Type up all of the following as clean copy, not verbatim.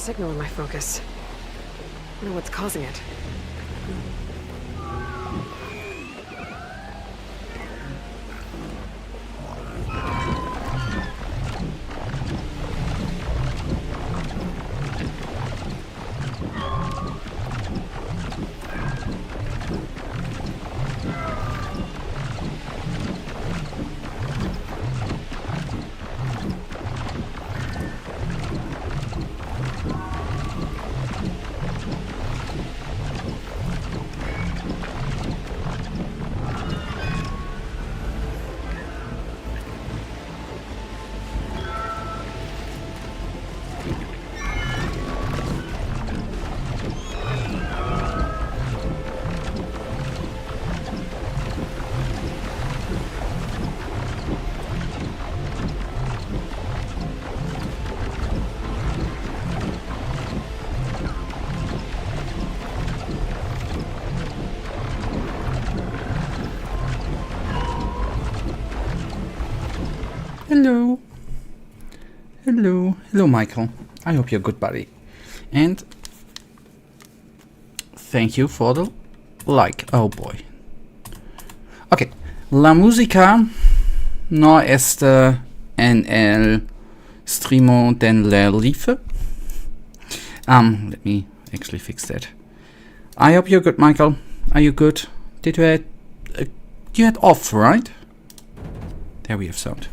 signal in my focus. I wonder what's causing it. Hello. Hello. Hello, Michael. I hope you're good, buddy. And thank you for the like. Oh boy. Okay. La música no está en el streamo del live. Let me actually fix that. I hope you're good, Michael. Are you good? Did you had off, right? There we have sound.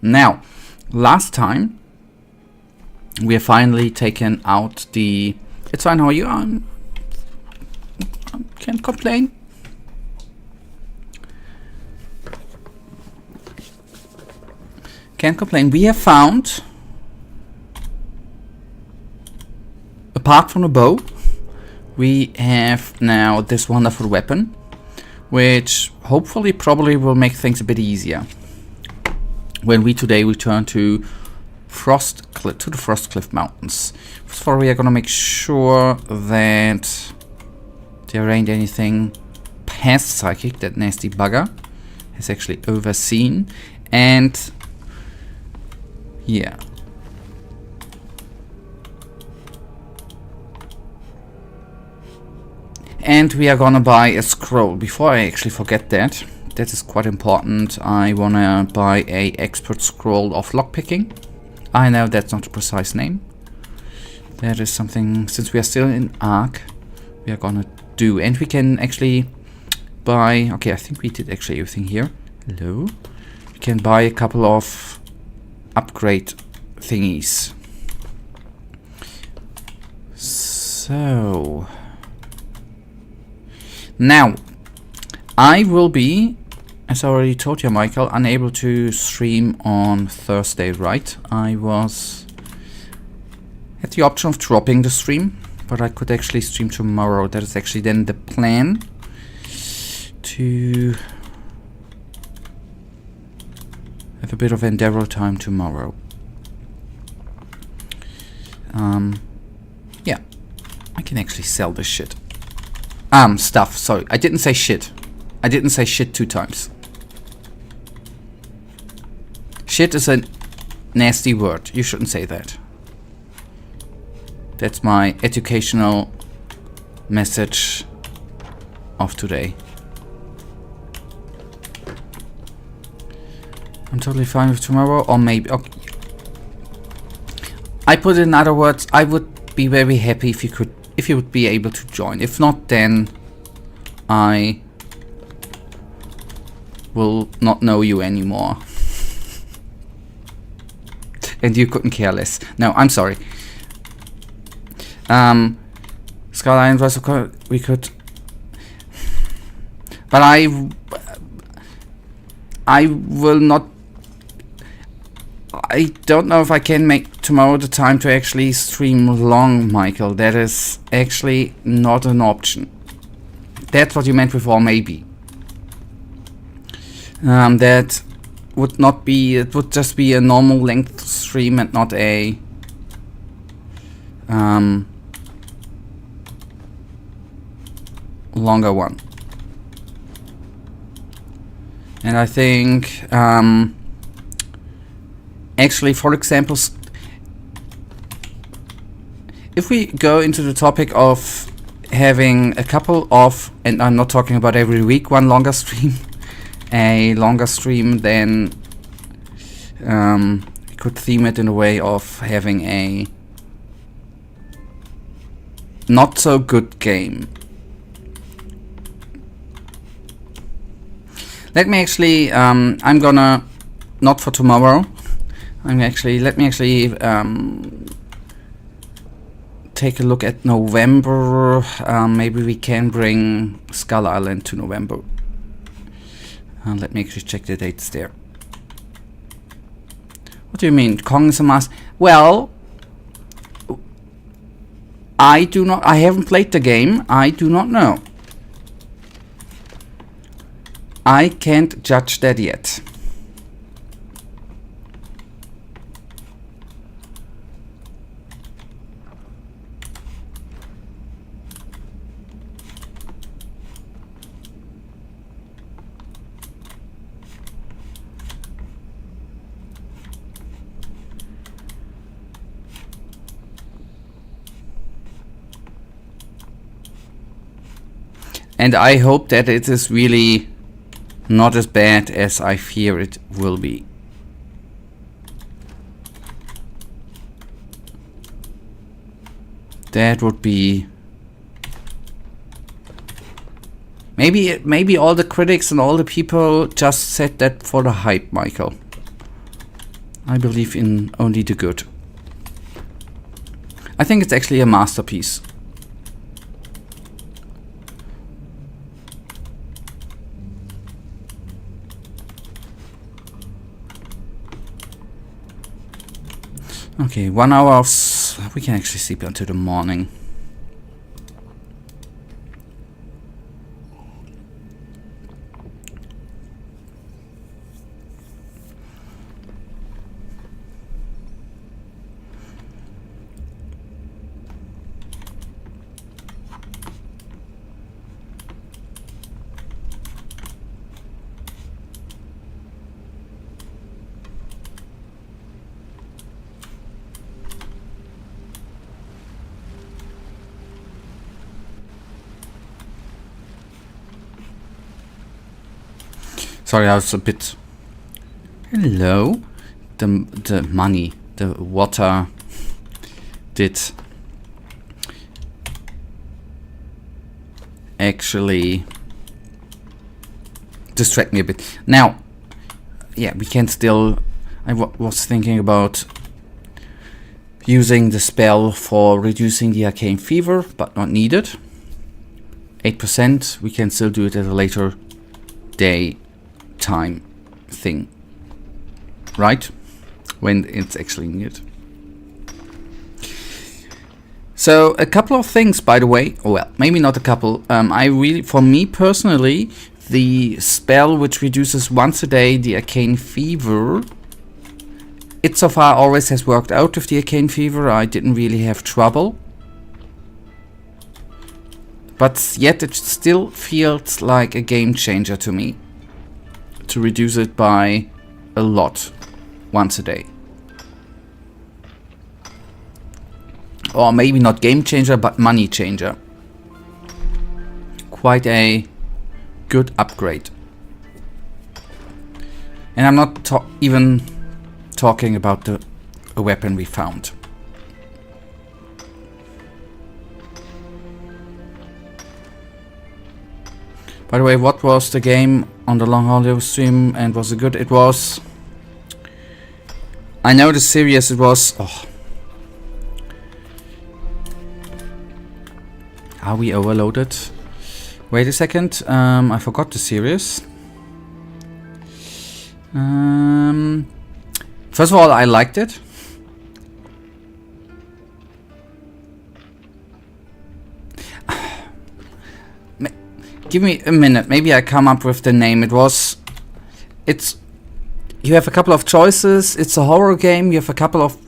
Now, last time we have finally taken out the. It's fine. How are you? I can't complain. Can't complain. We have found, apart from the bow, we have now this wonderful weapon, which hopefully probably will make things a bit easier when we today return to the Frostcliff Mountains. First of all, we are gonna make sure that there ain't anything past Psychic, that nasty bugger has actually overseen. And yeah. And we are gonna buy a scroll. Before I actually forget that, that is quite important. I wanna buy a expert scroll of lockpicking. I know that's not a precise name. That is something, since we are still in Ark, we are gonna do. And we can actually buy, okay, I think we did actually everything here. Hello. We can buy a couple of upgrade thingies. So now I will be, as I already told you, Michael, unable to stream on Thursday, right? I had the option of dropping the stream, but I could actually stream tomorrow. That is actually then the plan, to have a bit of Enderal time tomorrow. Yeah, I can actually sell this shit. Stuff, sorry, I didn't say shit. I didn't say shit 2 times. Shit is a nasty word. You shouldn't say that. That's my educational message of today. I'm totally fine with tomorrow, or maybe. Okay. I put in other words, I would be very happy if you would be able to join. If not, then I will not know you anymore. And you couldn't care less. No, I'm sorry. Skyrim was we could, but I will not. I don't know if I can make tomorrow the time to actually stream long, Michael. That is actually not an option. That's what you meant with, or maybe. That would not be, it would just be a normal length stream and not a longer one. And I think, actually, for example, if we go into the topic of having a couple of, and I'm not talking about every week, one longer stream, a longer stream, then we could theme it in a way of having a not so good game. Let me actually, I'm gonna, not for tomorrow, let me actually take a look at November. Maybe we can bring Skull Island to November. Let me actually check the dates there. What do you mean? Kong is a must? Well, I haven't played the game. I do not know. I can't judge that yet. And I hope that it is really not as bad as I fear it will be. That would be... Maybe all the critics and all the people just said that for the hype, Michael. I believe in only the good. I think it's actually a masterpiece. Okay, 1 hour of... we can actually sleep until the morning. Sorry, I was a bit... Hello? The money, the water did actually distract me a bit. Now, yeah, we can still... I was thinking about using the spell for reducing the arcane fever, but not needed. 8%, we can still do it at a later day time thing, right? When it's actually needed. So a couple of things, by the way. Well, maybe not a couple. For me personally, the spell which reduces once a day the arcane fever, it so far always has worked out with the arcane fever. I didn't really have trouble, but yet it still feels like a game changer to me to reduce it by a lot once a day. Or maybe not game changer, but money changer. Quite a good upgrade. And I'm not even talking about a weapon we found. By the way, what was the game on the long audio stream, and was it good? It was... I know the series, it was... Oh. Are we overloaded? Wait a second, I forgot the series. First of all, I liked it. Give me a minute, maybe I come up with the name. You have a couple of choices. It's a horror game. You have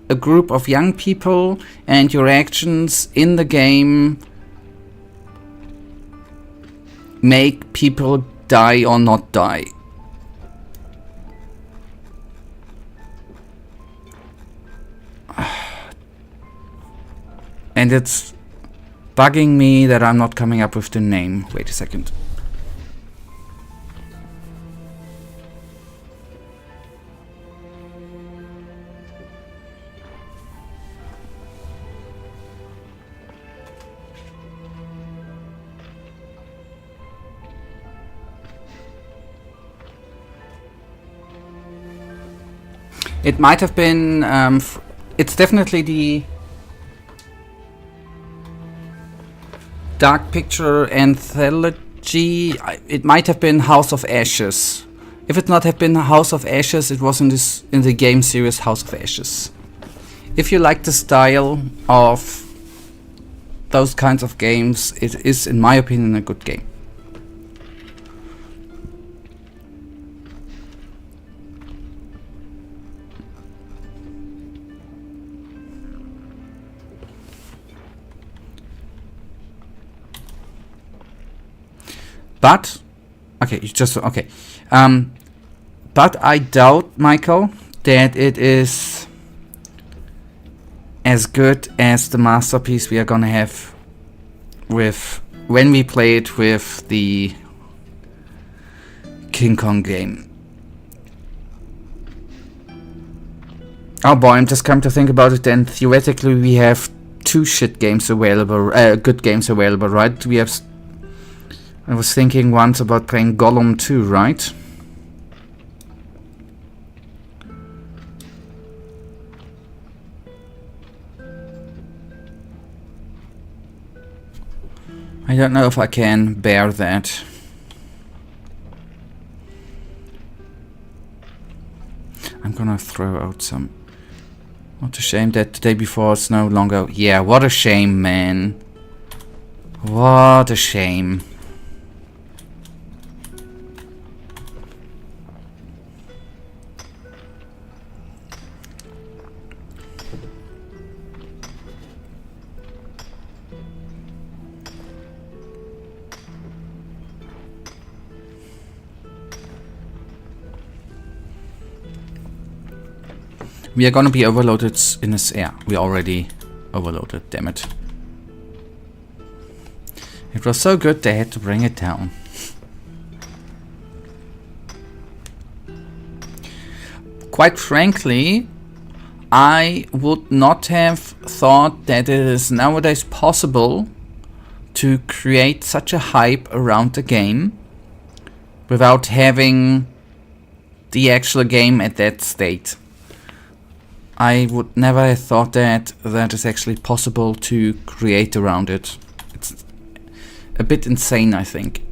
a group of young people, and your actions in the game make people die or not die. And it's bugging me that I'm not coming up with the name. Wait a second. It might have been, it's definitely the Dark Picture Anthology. It might have been House of Ashes. If it not have been House of Ashes, it was in the game series House of Ashes. If you like the style of those kinds of games, it is, in my opinion, a good game. But, okay, okay. But I doubt, Michael, that it is as good as the masterpiece we are gonna have with when we play it with the King Kong game. Oh boy, I'm just come to think about it. Then theoretically we have two shit games available, good games available, right? We have. I was thinking once about playing Gollum 2, right? I don't know if I can bear that. I'm gonna throw out some. What a shame that the day before it's no longer. Yeah, what a shame, man. What a shame. We are gonna be overloaded in this air. We already overloaded, damn it. It was so good they had to bring it down. Quite frankly, I would not have thought that it is nowadays possible to create such a hype around the game without having the actual game at that state. I would never have thought that that is actually possible to create around it. It's a bit insane, I think.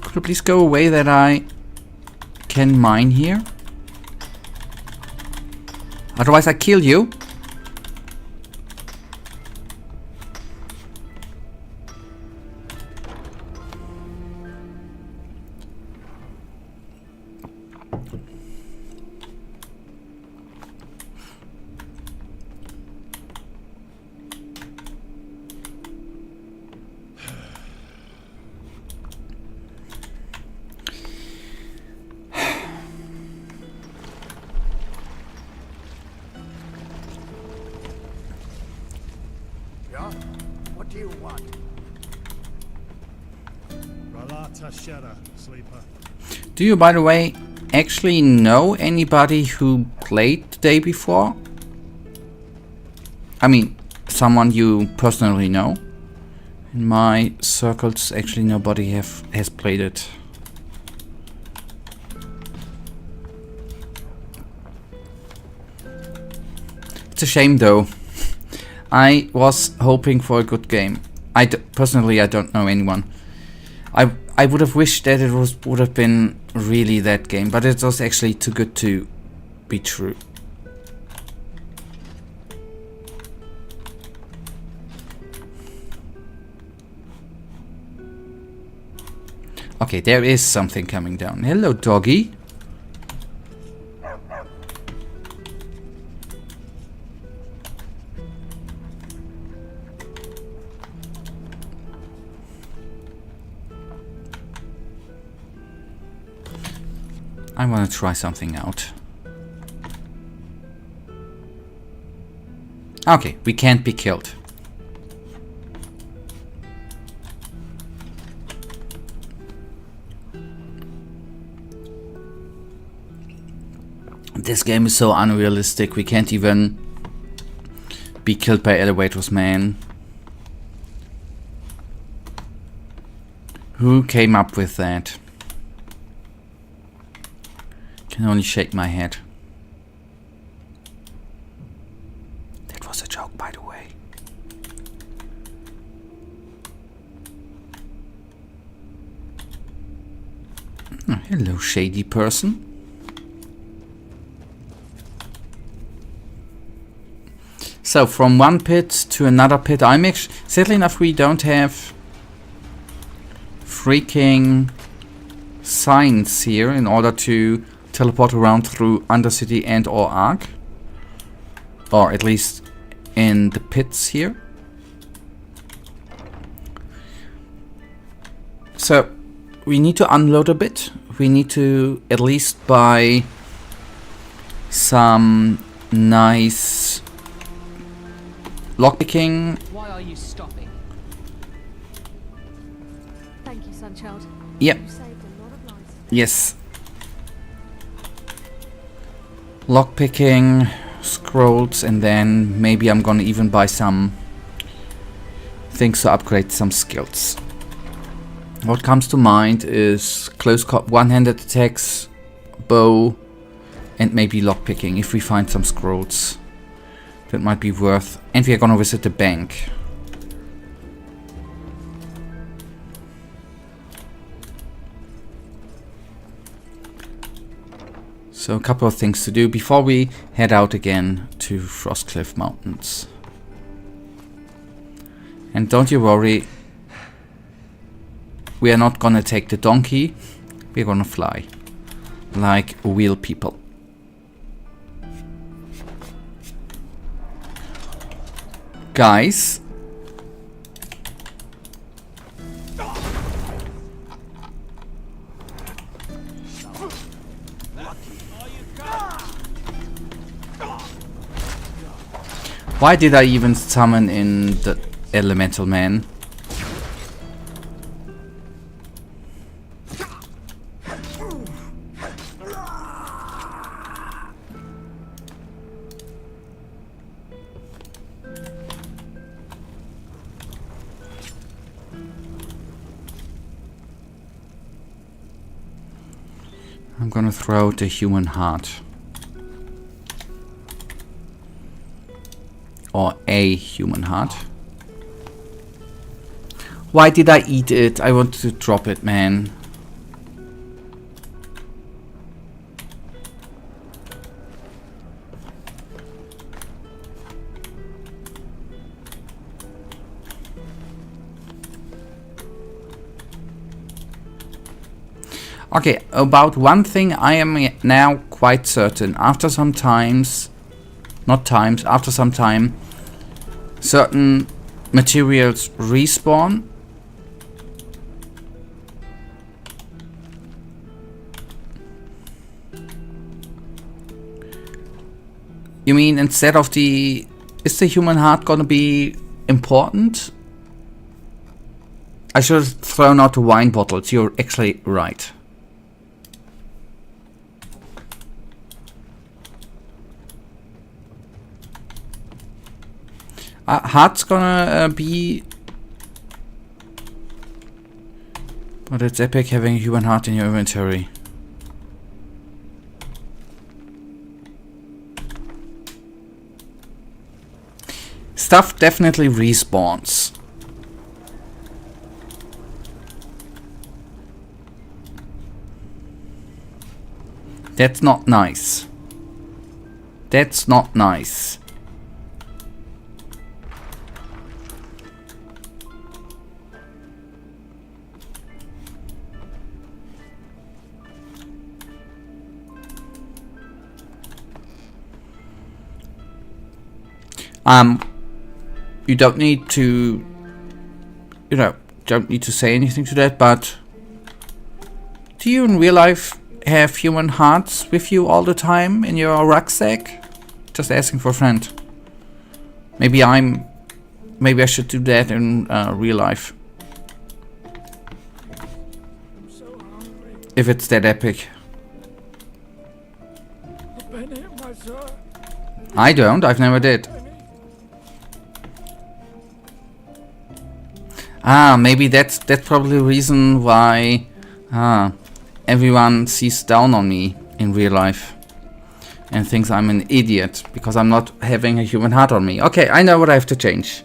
Could you please go away that I can mine here? Otherwise I kill you. What do you want? Ralata Shera, sleeper. Do you, by the way, actually know anybody who played the day before? I mean, someone you personally know? In my circles, actually nobody has played it. It's a shame though. I was hoping for a good game. Personally, I don't know anyone. I would have wished that it would have been really that game, but it was actually too good to be true. Okay, there is something coming down. Hello, doggy. I want to try something out. Okay, we can't be killed. This game is so unrealistic. We can't even be killed by elevators, man. Who came up with that? Can only shake my head. That was a joke, by the way. Oh, hello, shady person. So from one pit to another pit. Sadly enough, we don't have freaking signs here in order to teleport around through Undercity and or Ark. Or at least in the pits here. So we need to unload a bit. We need to at least buy some nice lockpicking. Why are you stopping? Thank you, Sunchild. Yep. You saved a lot of lives. Yes. Lockpicking, scrolls, and then maybe I'm gonna even buy some things to upgrade some skills. What comes to mind is close one-handed attacks, bow, and maybe lockpicking if we find some scrolls. That might be worth. And we are gonna visit the bank. So a couple of things to do before we head out again to Frostcliff Mountains. And don't you worry, we are not gonna take the donkey, we're gonna fly. Like real people. Guys. Why did I even summon in the elemental man? I'm gonna throw out the human heart. Or a human heart. Why did I eat it? I want to drop it, man. Okay, about one thing I am now quite certain. After some time, certain materials respawn. You mean instead of the... Is the human heart gonna be important? I should have thrown out the wine bottles. You're actually right. Heart's gonna be... But it's epic having a human heart in your inventory. Stuff definitely respawns. That's not nice. That's not nice. You don't need to, don't need to say anything to that, but do you in real life have human hearts with you all the time in your rucksack? Just asking for a friend. Maybe I should do that in real life. If it's that epic. I don't, I've never did. Maybe that's probably the reason why everyone sees down on me in real life and thinks I'm an idiot because I'm not having a human heart on me. Okay, I know what I have to change.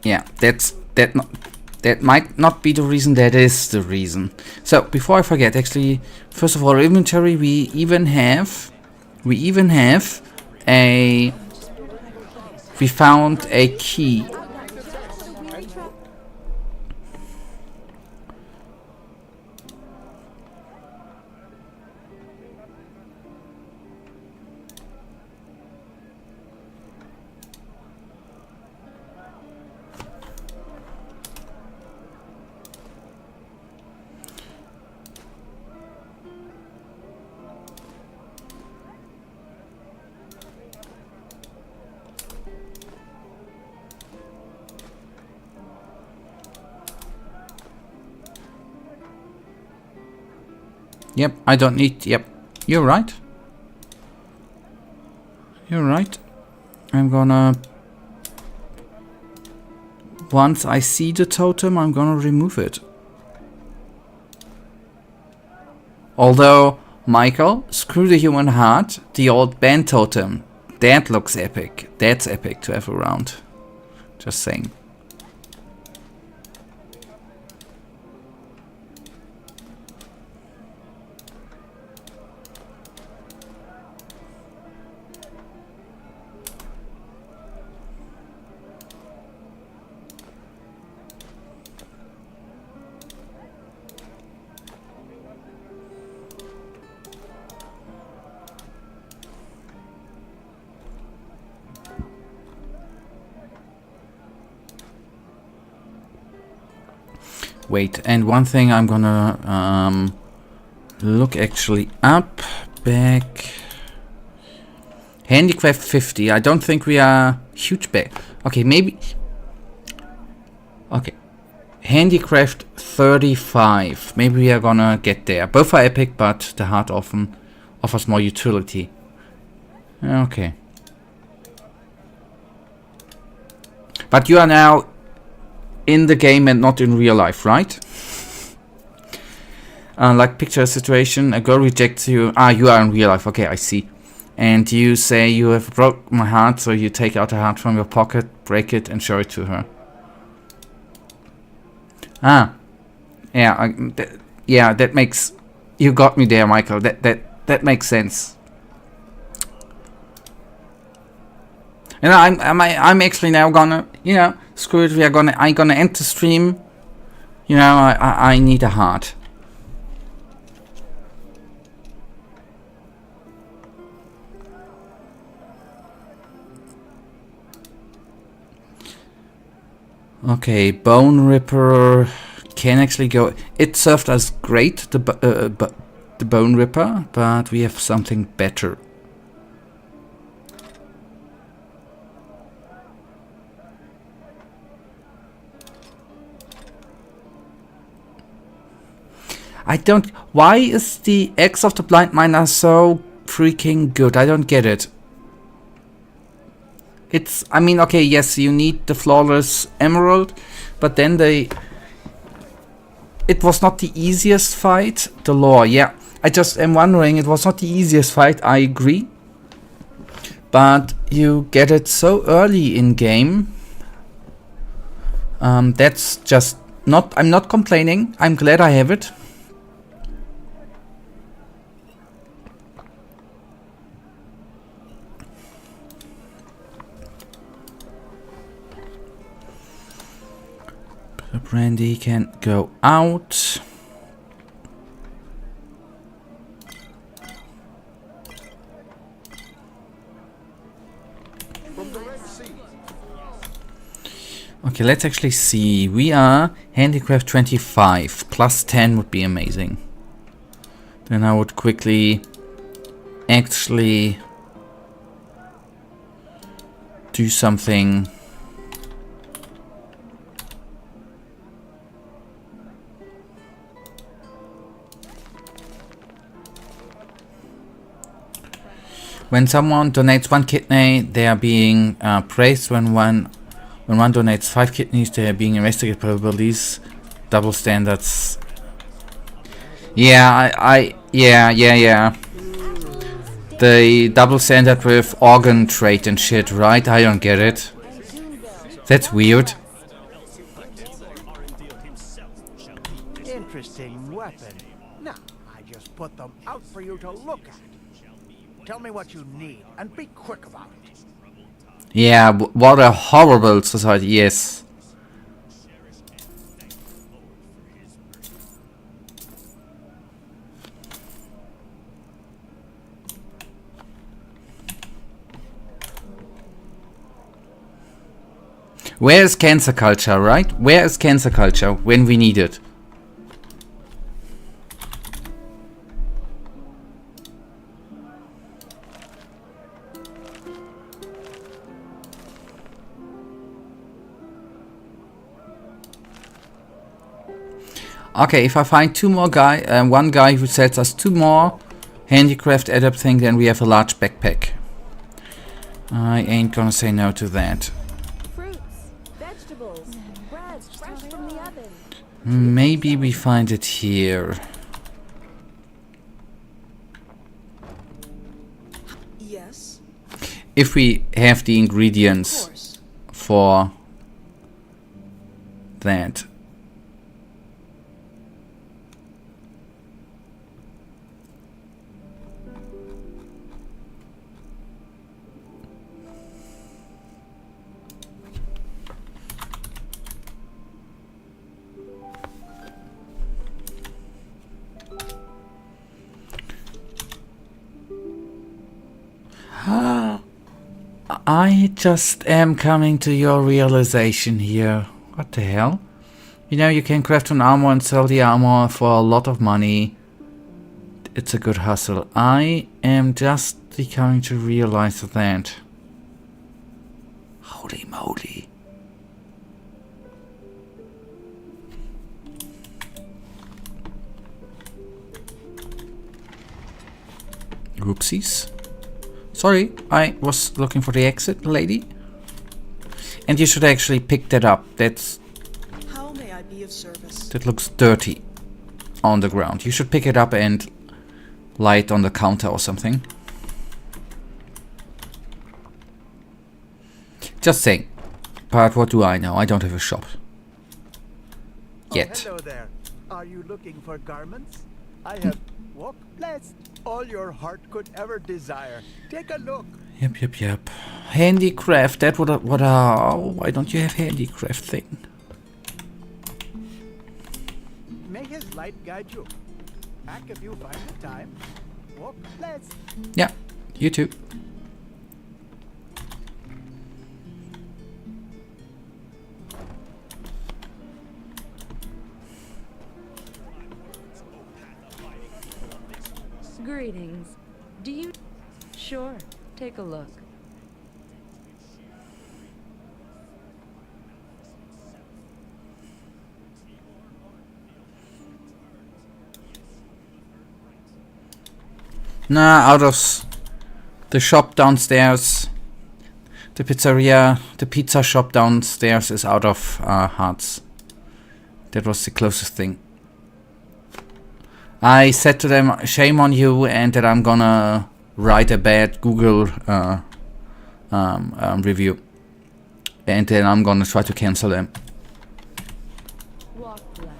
Yeah, that might not be the reason, that is the reason. So before I forget, actually, first of all, inventory, we found a key. Yep, I don't need... Yep, you're right. You're right. I'm gonna... Once I see the totem, I'm gonna remove it. Although, Michael, screw the human heart, the old band totem. That looks epic. That's epic to have around. Just saying. Wait, and one thing I'm gonna look actually up. Back. Handicraft 50. I don't think we are huge back. Okay, maybe. Okay. Handicraft 35. Maybe we are gonna get there. Both are epic, but the heart often offers more utility. Okay. But you are now in the game and not in real life, right? Like picture a situation, a girl rejects you. You are in real life. Okay, I see. And you say, you have broke my heart, so you take out a heart from your pocket, break it, and show it to her. Yeah, yeah, that makes... You got me there, Michael. That makes sense. And I'm actually now gonna, screw it. I'm gonna end the stream. I need a heart. Okay, Bone Ripper can actually go. It served us great, the Bone Ripper, but we have something better. Why is the Axe of the Blind Miner so freaking good? I don't get it. Okay, yes, you need the flawless emerald, but then it was not the easiest fight. The lore, yeah. I just am wondering, it was not the easiest fight, I agree. But you get it so early in game. That's just not, I'm not complaining. I'm glad I have it. The brandy can go out. Okay, let's actually see. We are handicraft 25. Plus 10 would be amazing. Then I would quickly actually do something. When someone donates 1 kidney, they are being praised. When one donates 5 kidneys, they are being investigated by police. Double standards. Yeah, yeah. The double standard with organ trade and shit, right? I don't get it. That's weird. Interesting weapon. Now, I just put them out for you to look at. Tell me what you need, and be quick about it. Yeah, what a horrible society, yes. Where is cancer culture, right? Where is cancer culture when we need it? Okay, if I find one guy who sells us 2 more handicraft adept thing, then we have a large backpack. I ain't gonna say no to that. Fruits, vegetables, bread fresh from the oven. Maybe we find it here. Yes, If we have the of ingredients course. for that. I just am coming to your realization here. What the hell? You know, you can craft an armor and sell the armor for a lot of money. It's a good hustle. I am just coming to realize that. Holy moly. Oopsies. Sorry, I was looking for the exit, lady. And you should actually pick that up. How may I be of service? That looks dirty on the ground. You should pick it up and lie it on the counter or something. Just saying. But what do I know? I don't have a shop. Yet. Oh, hello there. Are you looking for garments? I have walk blessed. All your heart could ever desire. Take a look. Yep. Handicraft. That why don't you have handicraft thing? May his light guide you. Back if you find the time. Walk blessed. Yeah, you too. Greetings. Do you... Sure, take a look. Nah, out of the shop downstairs. The pizzeria, the pizza shop downstairs is out of hearts. That was the closest thing. I said to them, shame on you, and that I'm gonna write a bad Google review. And then I'm gonna try to cancel them. Walk blessed.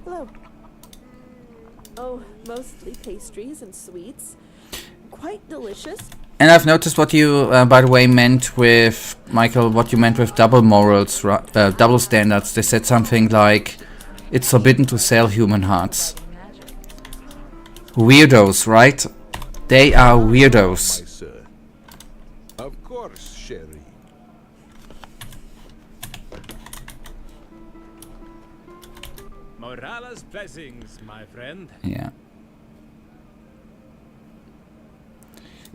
Hello. Oh, mostly pastries and sweets. Quite delicious. And I've noticed what you, by the way, meant with, Michael, what you meant with double morals, double standards. They said something like, it's forbidden to sell human hearts. Weirdos, right? They are weirdos. My sir. Of course, Sherry. Morala's blessings, my friend. Yeah.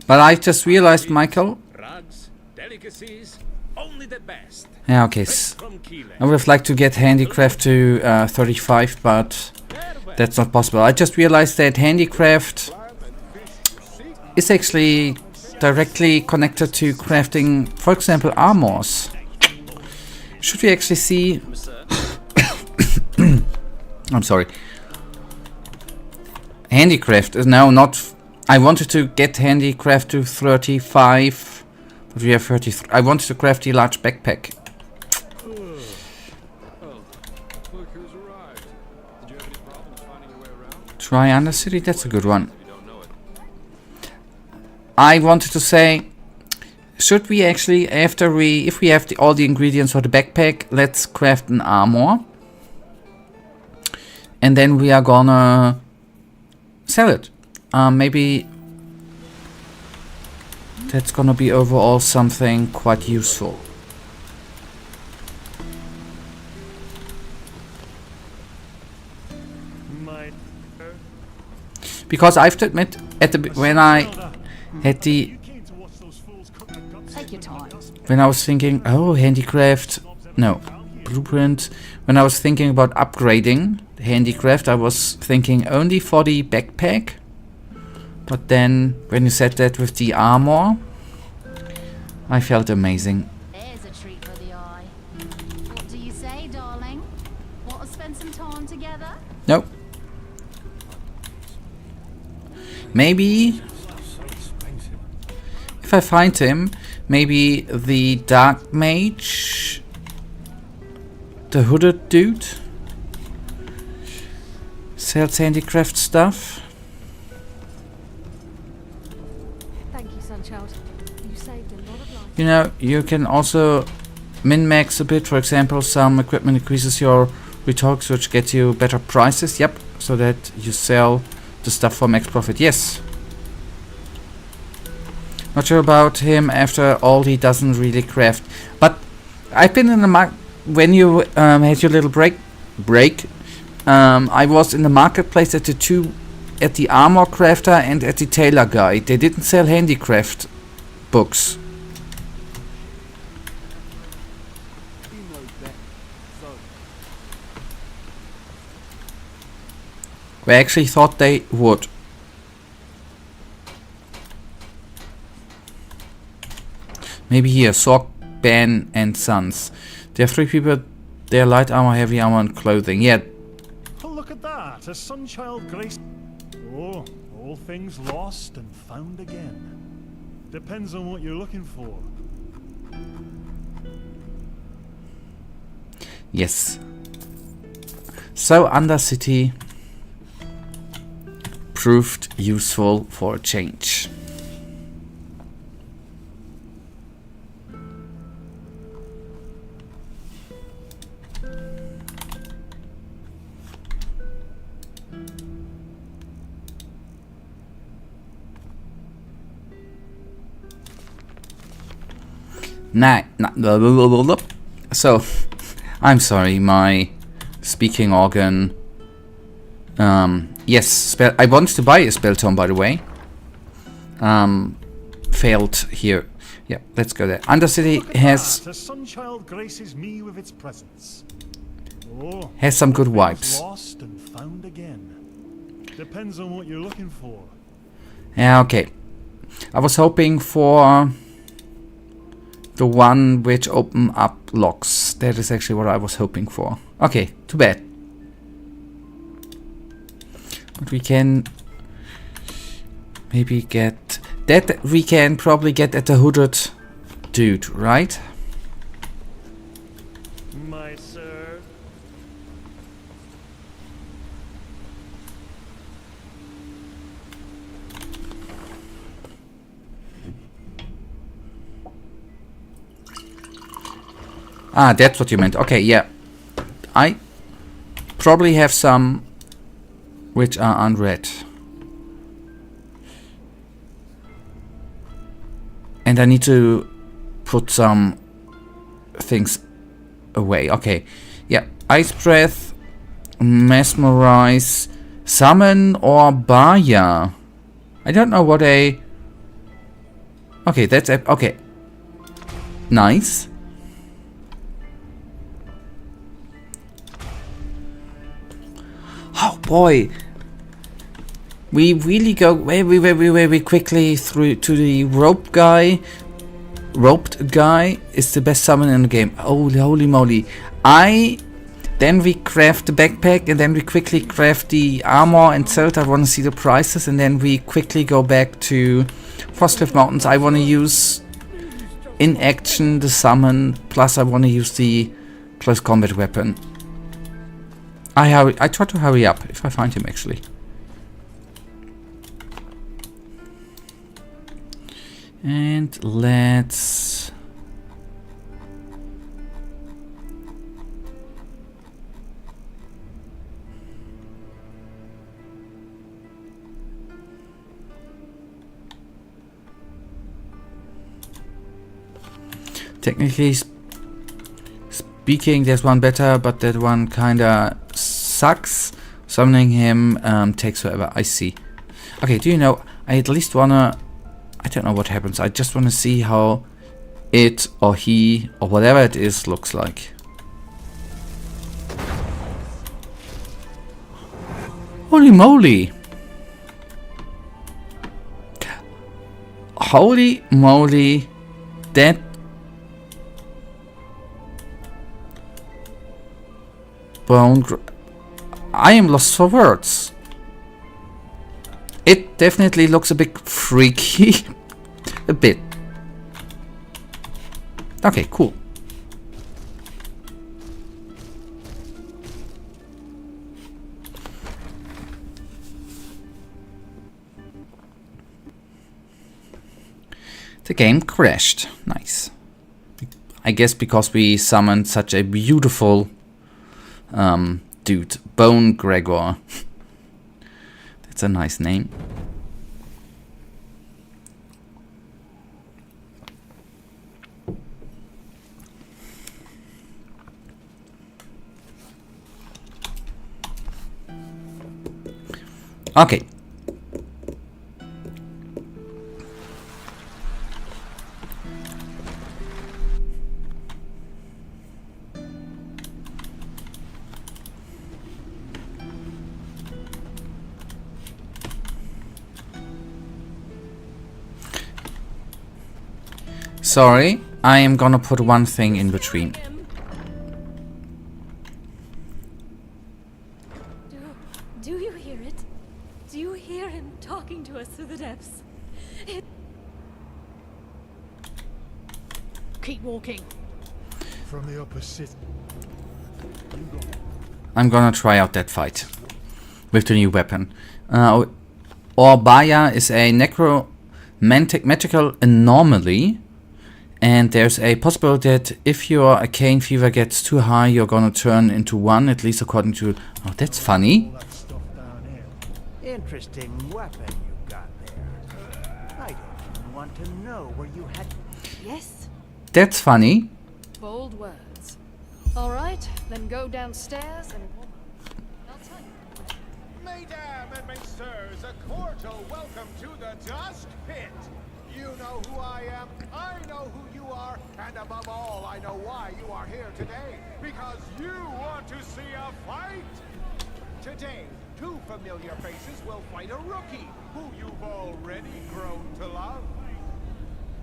But I just realized, Michael. Rugs, delicacies, only the best. Yeah, okay. From Keelan. I would have liked to get handicraft to 35, but that's not possible. I just realized that handicraft is actually directly connected to crafting, for example, armors. Should we actually see... I'm sorry. Handicraft is now not... I wanted to get handicraft to 35, but we have 33. I wanted to craft the large backpack. Try Undercity, that's a good one. I wanted to say, should we actually, if we have all the ingredients for the backpack, let's craft an armor. And then we are gonna sell it. Maybe that's gonna be overall something quite useful. Because I have to admit, when I had when I was thinking, oh, handicraft, no, blueprint. When I was thinking about upgrading handicraft, I was thinking only for the backpack. But then, when you said that with the armor, I felt amazing. There's a treat for the eye. What do you say, darling? Want to spend some time together? Nope. Maybe, if I find him, maybe the dark mage, the hooded dude, sells handicraft stuff. Thank you, Sunchild. You saved a lot of lives. You know, you can also min-max a bit. For example, some equipment increases your retorques, which get you better prices. Yep, so that you sell the stuff for max profit. Yes. Not sure about him after all he doesn't really craft. But I've been in the when you had your little break. I was in the marketplace at the armor crafter and at the tailor guy. They didn't sell handicraft books. I actually thought they would. Maybe here, Sork, Ben, and Sons. There are 3 people. They're light armor, heavy armor, and clothing. Yeah. Oh, look at that! A Sunchild Grace. Oh, all things lost and found again. Depends on what you're looking for. Yes. So, Undercity proved useful for a change. So, I'm sorry, my speaking organ. Yes, I wanted to buy a spell tome, by the way. Failed here. Yeah, let's go there. Undercity has A Sunchild graces me with its presence. Oh, has some good all things vibes. Lost and found again. Depends on what you're looking for. Yeah, okay. I was hoping for the one which open up locks. That is actually what I was hoping for. Okay, too bad. But we can maybe get that. We can probably get at the hooded dude, right? My sir. Ah, that's what you meant. Okay, yeah. I probably have some which are unread. And I need to put some things away. Okay. Yeah. Ice Breath, Mesmerize, Summon, or Baya. I don't know what a... Okay, that's... Okay. Nice. Oh boy. We really go very quickly through to the roped guy is the best summon in the game. Holy moly. Then we craft the backpack, and then we quickly craft the armor and Zelt. I want to see the prices, and then we quickly go back to Frostcliff Mountains. I want to use in action the summon, plus I want to use the close combat weapon. I try to hurry up if I find him actually. And let's... Technically speaking, there's one better, but that one kinda sucks. Summoning him takes forever. I see. Okay, do you know, I at least wanna... I don't know what happens. I just want to see how it or he or whatever it is looks like. Holy moly! Holy moly! That... Bone... I am lost for words. It definitely looks a bit freaky. A bit. Okay, cool. The game crashed. Nice. I guess because we summoned such a beautiful dude. Bone Gregor. That's a nice name. Okay. Sorry, I am gonna put one thing in between. Do you hear it? Do you hear him talking to us through the depths? Keep walking. From the upper city. I'm gonna try out that fight with the new weapon. Orbaya is a necromantical anomaly, and there's a possibility that if your arcane fever gets too high, you're gonna turn into one, at least according to... Oh, that's funny. All that stuff down here. Interesting weapon you got there. I don't even want to know where you had... Yes. That's funny. Bold words. All right, then go downstairs and... I'll tell you. Mesdames and messieurs, a cordial welcome to the Dusk Pit. You know who I am, I know who you are, and above all, I know why you are here today. Because you want to see a fight! Today, two familiar faces will fight a rookie who you've already grown to love.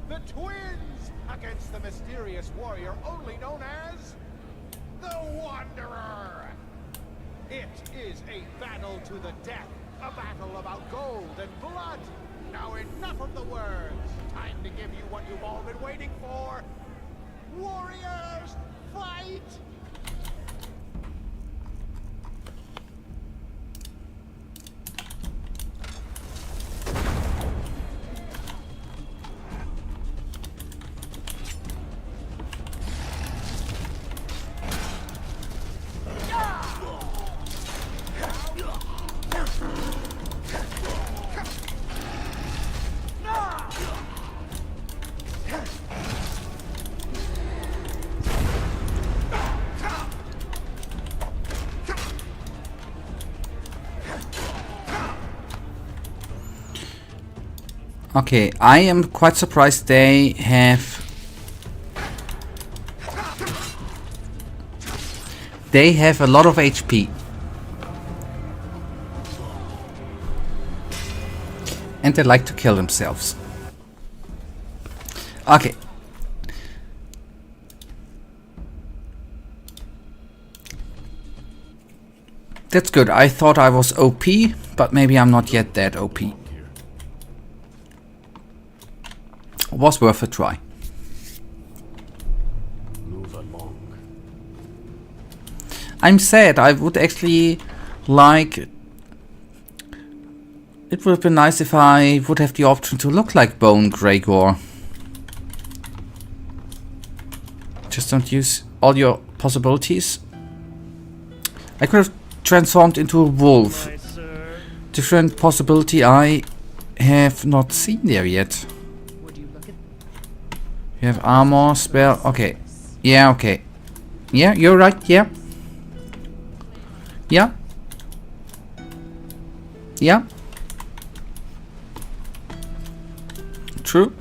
The twins against the mysterious warrior only known as the Wanderer. It is a battle to the death, a battle about gold and blood. Now enough of the words. Time to give you what you've all been waiting for. Warriors, fight! Okay, I am quite surprised they have... They have a lot of HP. And they like to kill themselves. Okay. That's good. I thought I was OP, but maybe I'm not yet that OP. Was worth a try. Move along. I'm sad. I would actually like... It would have been nice if I would have the option to look like Bone Gregor. Just don't use all your possibilities. I could have transformed into a wolf. Different possibility I have not seen there yet. You have armor, spell. Okay. Yeah, okay. Yeah, you're right. Yeah. Yeah. Yeah. True.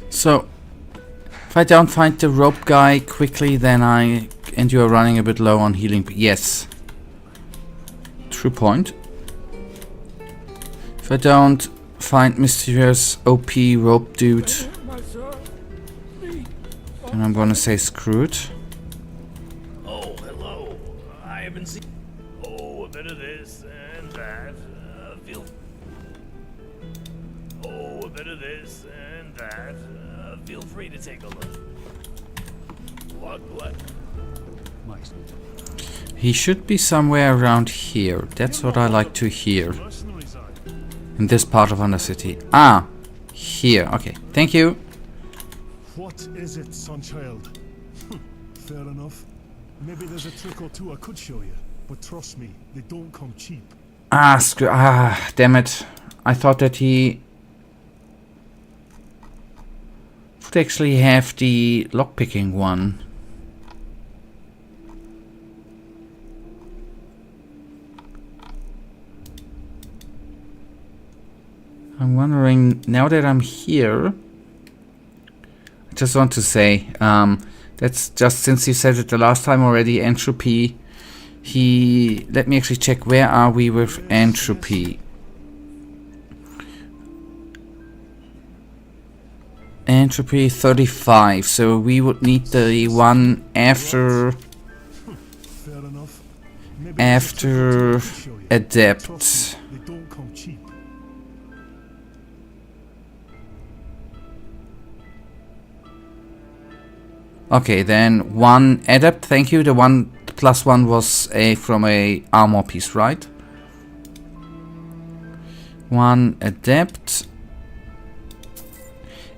So, if I don't find the rope guy quickly, then and you are running a bit low on healing. Yes. True point. If I don't find mysterious OP rope dude, then I'm gonna say screwed. Oh, hello. I haven't seen. Oh, a bit of this and that. Feel. Oh, a bit of this and that. Feel free to take a look. What? He should be somewhere around here. That's what I like to hear. In this part of Undercity. Ah, here. Okay, thank you. What is it, Sunchild? Fair enough. Maybe there's a trick or two I could show you, but trust me, they don't come cheap. Damn it. I thought that he would actually have the lockpicking one. I'm wondering, now that I'm here, I just want to say, that's just since you said it the last time already, entropy. Let me actually check, where are we with entropy? Entropy 35, so we would need the one after adept. Okay, then one adept, thank you. The one plus one was from a armor piece, right? One adept.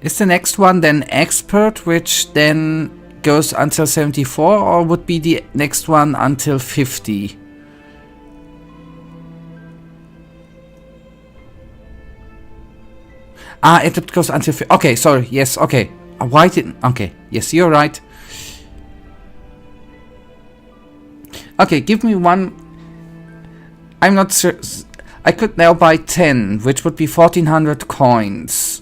Is the next one then expert, which then goes until 74, or would be the next one until 50? Adept goes until 50. Okay, sorry, yes, okay. Why didn't... Okay, yes, you're right. Okay, give me one... I'm not sure... I could now buy 10, which would be 1400 coins.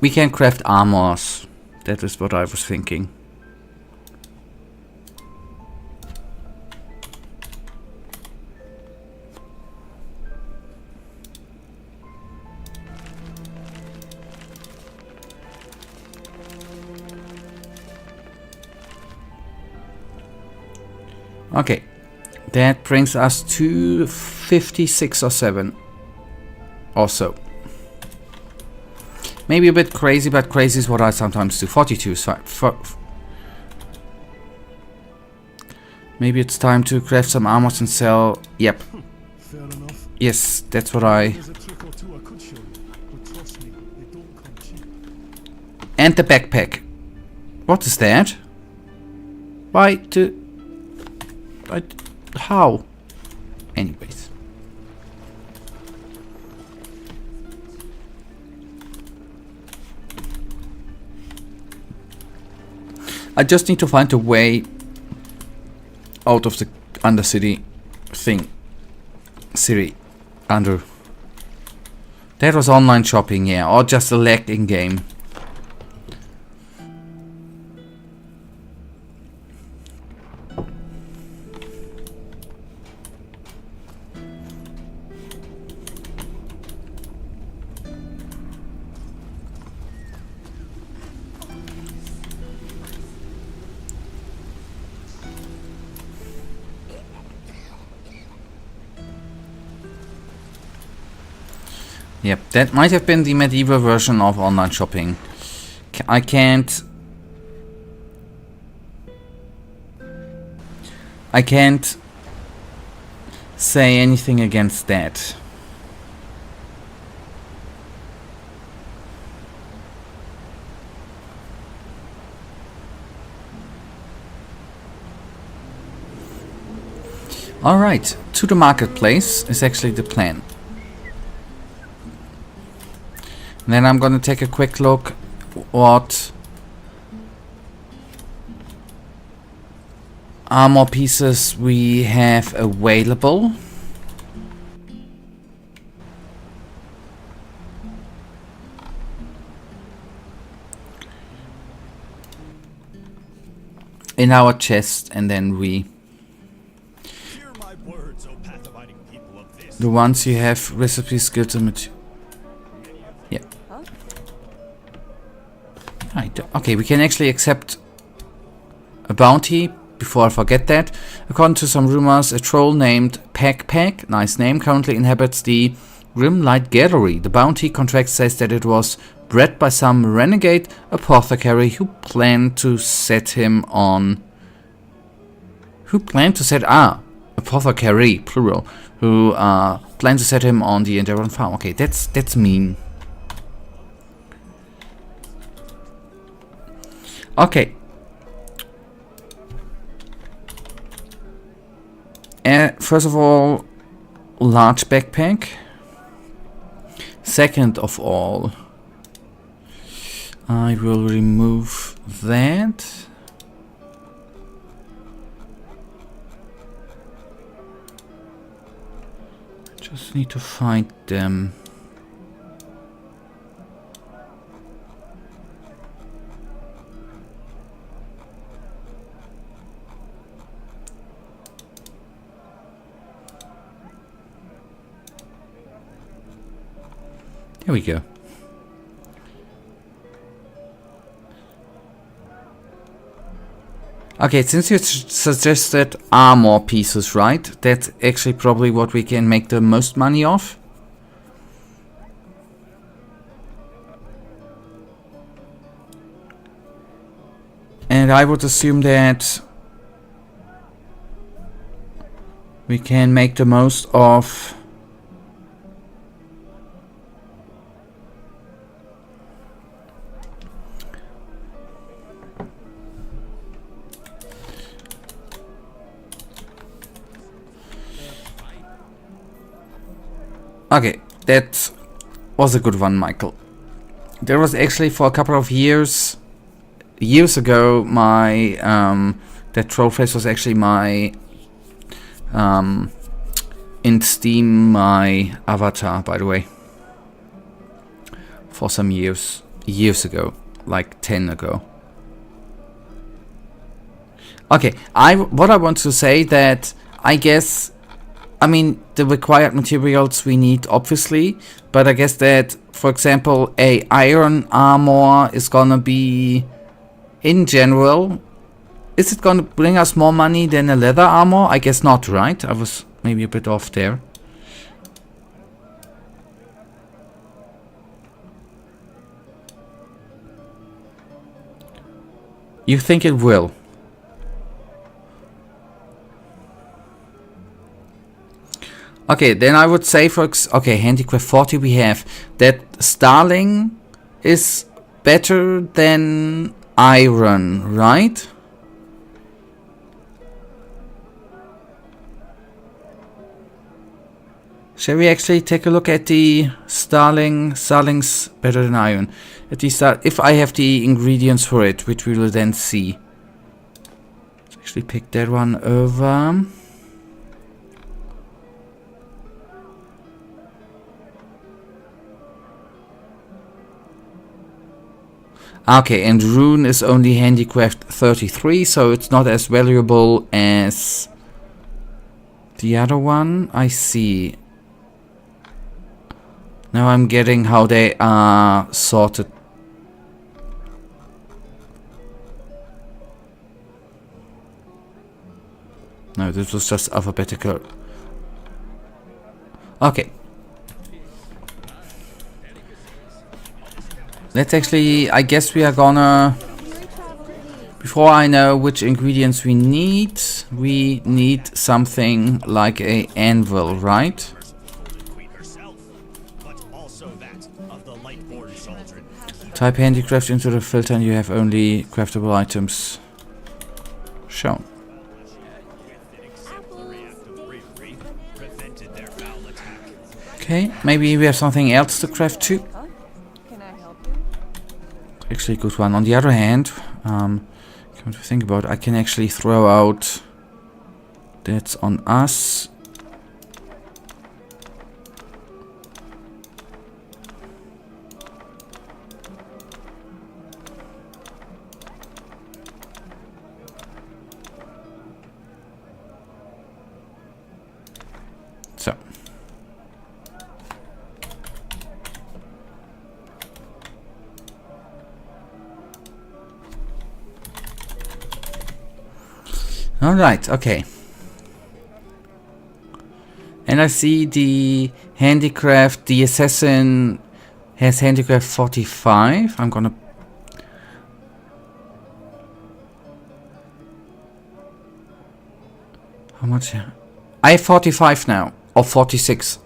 We can craft armors. That is what I was thinking. Okay. That brings us to 56 or 7. Also. Maybe a bit crazy, but crazy is what I sometimes do. 42 is fine. Maybe it's time to craft some armors and sell. Yep. Fair enough. Yes, that's what I... There's a trick or two I could show you, but trust me, they don't come cheap. And the backpack. What is that? Why do... How? Anyways. I just need to find a way out of the Undercity thing. City. Under. That was online shopping, yeah. Or just a lag in game. Yep, that might have been the medieval version of online shopping. I can't say anything against that. Alright, to the marketplace is actually the plan. Then I'm gonna take a quick look what armor pieces we have available. In our chest, and then we... Hear my words, O path-abiding people of this. The ones you have recipes, skills, and material. Yeah. Right. Okay, we can actually accept a bounty. Before I forget that, according to some rumors, a troll named Pack, nice name, currently inhabits the Grim Light Gallery. The bounty contract says that it was bred by some renegade apothecary who planned to set him on... apothecary, plural. Who planned to set him on the Enderal farm. Okay, that's mean. Okay. First of all, large backpack. Second of all, I will remove that. Just need to find them. Here we go. Okay, since you suggested armor pieces, right? That's actually probably what we can make the most money off. And I would assume that we can make the most of... Okay, that was a good one, Michael. There was actually for a couple of years ago, my that troll face was actually my in Steam my avatar, by the way, for some years ago, like 10 ago. Okay, what I want to say that I guess. I mean, the required materials we need, obviously, but I guess that, for example, a iron armor is gonna be, in general, is it gonna bring us more money than a leather armor? I guess not, right? I was maybe a bit off there. You think it will? Okay, then I would say okay, handicraft 40 we have. That starling is better than iron, right? Shall we actually take a look at the starling? Starling's better than iron. At least if I have the ingredients for it, which we will then see. Let's actually pick that one over. Okay, and rune is only handicraft 33, so it's not as valuable as the other one. I see. Now I'm getting how they are sorted. No, this was just alphabetical. Okay. Let's actually, I guess we are gonna, before I know which ingredients we need something like a anvil, right? Type handicraft into the filter and you have only craftable items shown. Okay, maybe we have something else to craft too. Actually a good one. On the other hand, come to think about it, I can actually throw out, that's on us. So. Alright, okay. And I see the handicraft, the assassin has handicraft 45. I'm gonna... How much? I have 45 now, or 46.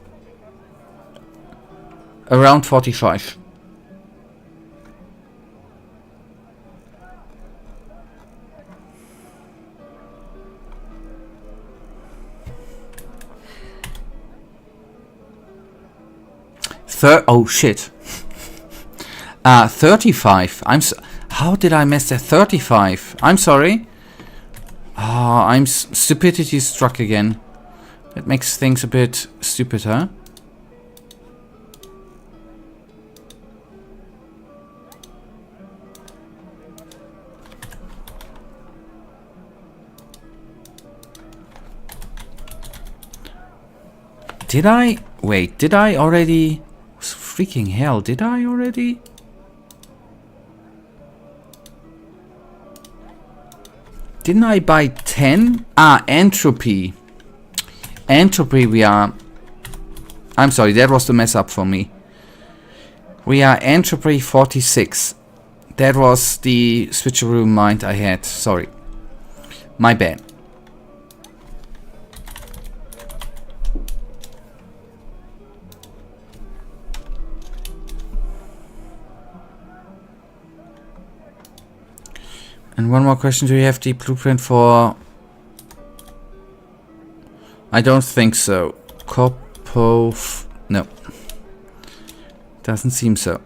Around 45. Oh shit. 35. How did I mess that? 35. I'm sorry. I'm stupidity struck again. That makes things a bit stupid, huh? Did I? Wait, did I already? Freaking hell, did I already? Didn't I buy 10? Entropy. Entropy we are... I'm sorry, that was the mess up for me. We are entropy 46. That was the switcheroo mind I had. Sorry. My bad. And one more question, do you have the blueprint for... I don't think so. No. Doesn't seem so.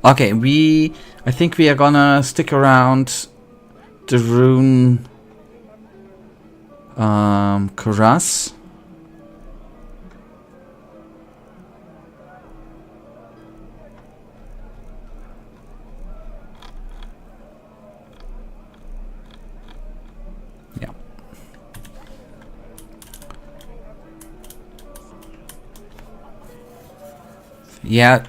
Okay, I think we are gonna stick around the rune Kuras. Yeah,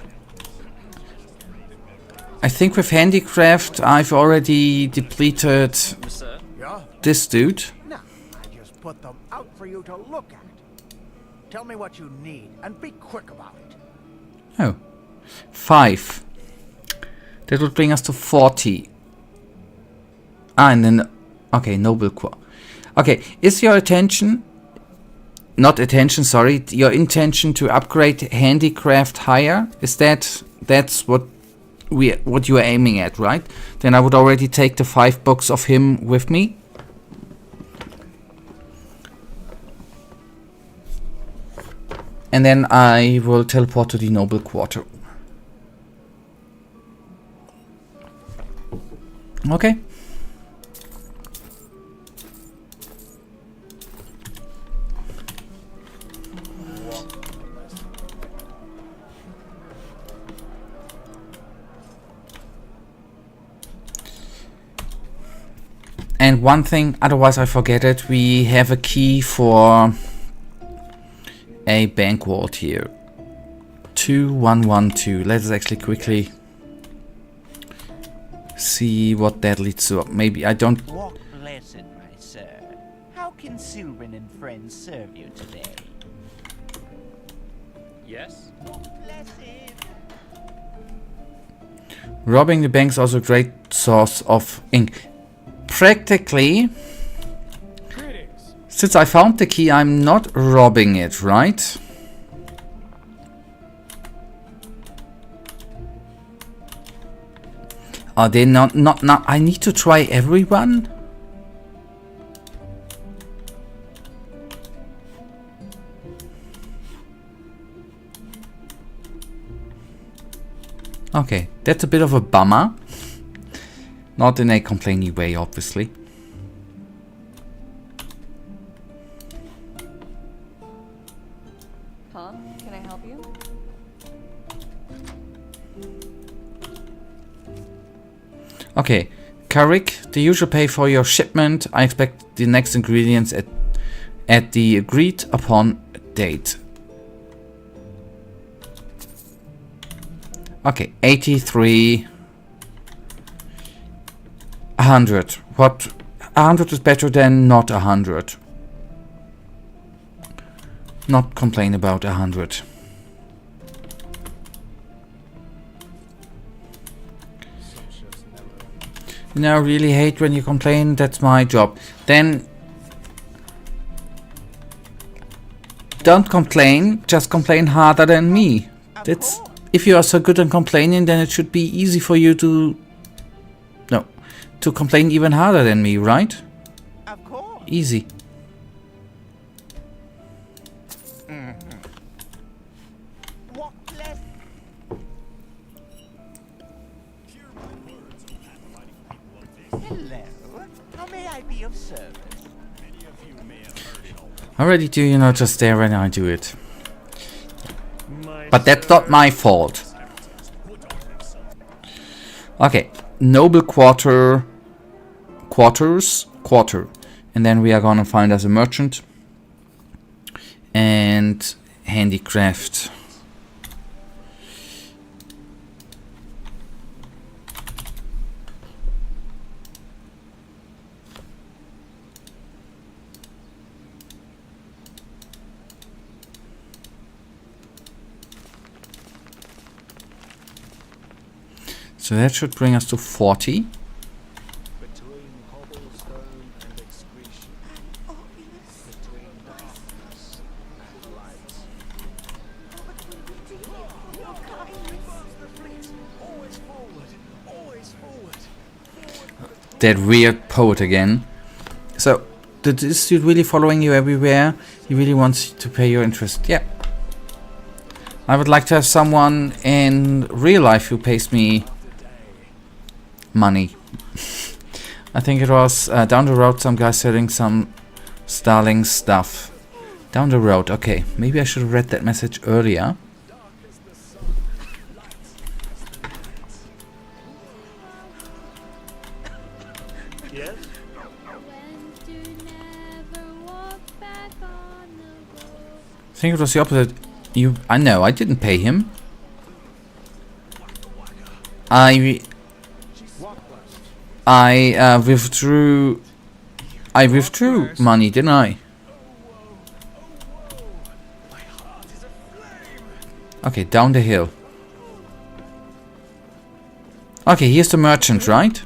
I think with handicraft I've already depleted this dude. Now, I just put them out for you to look at. Tell me what you need, and be quick about it. Oh. 5. That would bring us to 40. And then... Okay, noble core. Okay, is your attention... Not attention, sorry. Your intention to upgrade handicraft higher? Is that's what you are aiming at, right? Then I would already take the 5 books of him with me. And then I will teleport to the noble quarter. Okay. And one thing, otherwise I forget it, we have a key for a bank vault here. 2112. Let's actually quickly see what that leads to. Maybe I don't... Walk blessed, my sir. How can Sylvan and friends serve you today? Yes? Walk blessed. Robbing the bank is also a great source of ink. Practically, since I found the key, I'm not robbing it, right? Are they not? I need to try everyone? Okay, that's a bit of a bummer. Not in a complaining way, obviously. Huh? Can I help you? Okay, Carrick, the usual pay for your shipment. I expect the next ingredients at the agreed upon date. Okay, 83. 100. What? 100 is better than not 100. Not complain about 100. You know, really hate when you complain. That's my job. Then don't complain. Just complain harder than me. That's if you are so good at complaining, then it should be easy for you to complain even harder than me, right? Of course. Easy. Walk blessed. Hello. How may I be of service? Already do, you know, just stare when I do it. But that's not my fault. Okay, noble quarter. And then we are gonna find us a merchant and handicraft. So that should bring us to 40. That weird poet again. So, is he really following you everywhere? He really wants to pay your interest. Yeah. I would like to have someone in real life who pays me money. I think it was down the road some guy selling some Starling stuff. Down the road, okay. Maybe I should have read that message earlier. Yes? I think it was the opposite. I know, I didn't pay him. I withdrew money, didn't I? Okay, down the hill. Okay, here's the merchant, right?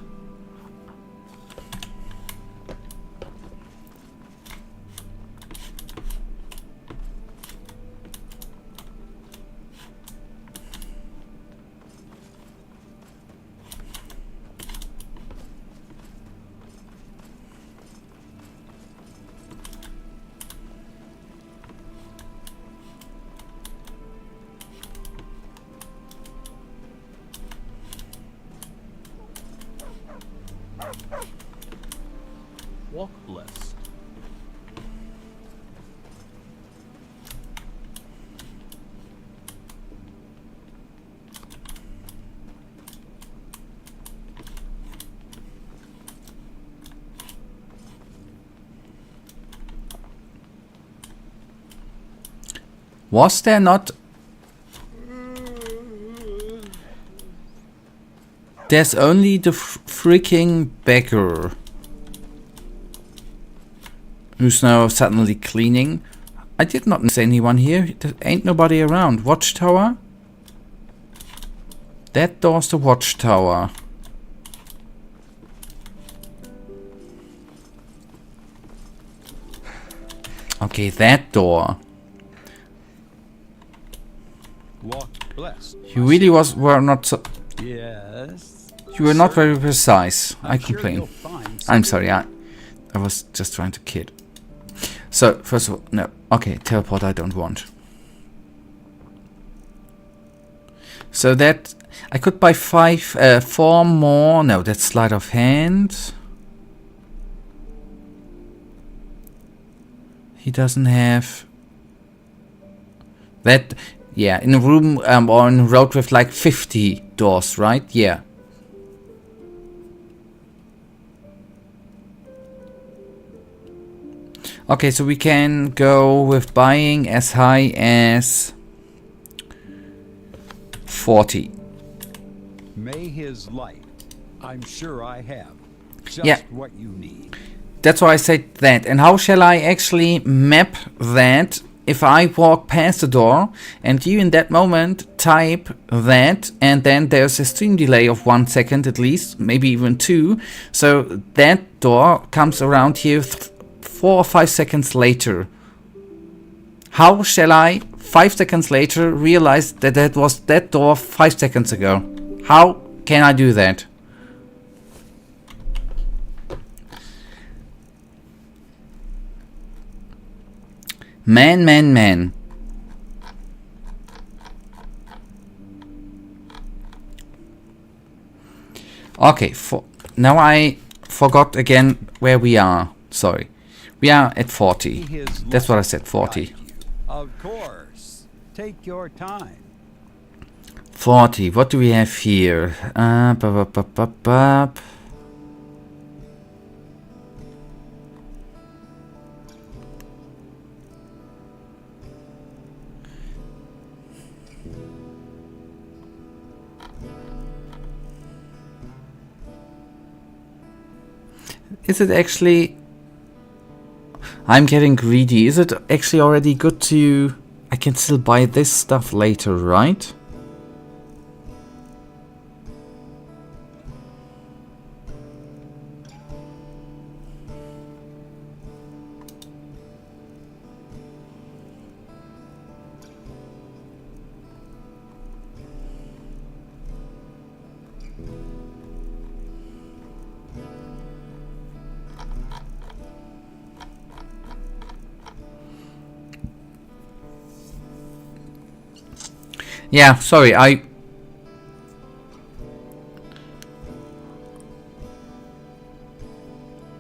Walk blessed. Was there not? There's only the freaking beggar who's now suddenly cleaning. I did not see anyone here. There ain't nobody around. Watchtower? That door's the watchtower. Okay, that door. Walk blessed. You really were not so... Yes. You were not very precise. I sure complain. you'll find I'm sorry, I was just trying to kid. So, first of all, no. Okay, teleport I don't want. So that... I could buy 4 more. No, that's sleight of hand. He doesn't have... That... Yeah, in a room or in a road with like 50 doors, right? Yeah. Okay, so we can go with buying as high as 40. May his light. I'm sure I have. Just Yeah. what you need. That's why I said that. And how shall I actually map that if I walk past the door and you in that moment type that, and then there's a stream delay of 1 second at least, maybe even 2. So that door comes around here 4 or 5 seconds later. How shall I 5 seconds later realize that that was that door 5 seconds ago? How can I do that? Man. Okay, now I forgot again where we are. Sorry. We are at 40. That's what I said, 40. Of course. Take your time. 40. What do we have here? Is it actually... I'm getting greedy. Is it actually already good to... I can still buy this stuff later, right? Yeah, sorry,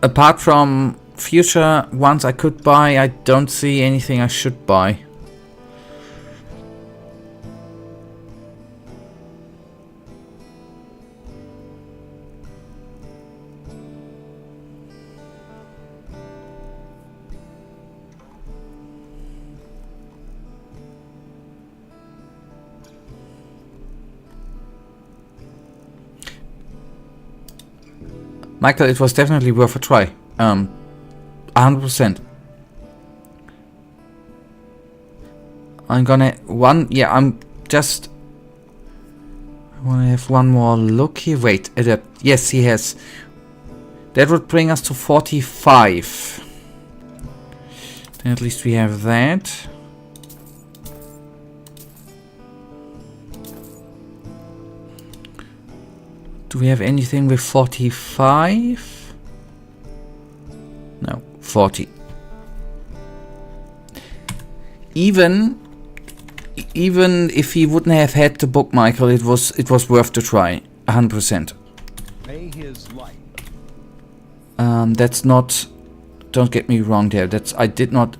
apart from future ones I could buy, I don't see anything I should buy. Michael, it was definitely worth a try. 100%. I'm gonna I'm just... I want to have one more look here. Wait, adapt. Yes, he has. That would bring us to 45. Then at least we have that. Do we have anything with 45? No, 40. Even if he wouldn't have had the book, Michael, it was worth to try. 100%. May his light. That's not... Don't get me wrong there. That's... I did not...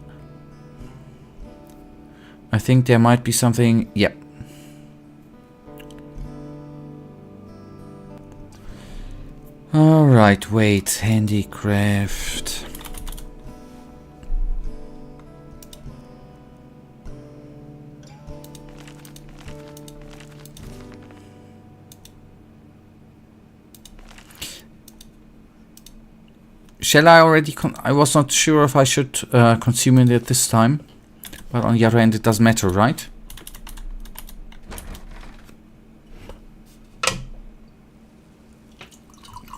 I think there might be something... Yep. Alright, wait. Handicraft... Shall I already... I was not sure if I should consume it at this time. But on the other hand, it doesn't matter, right?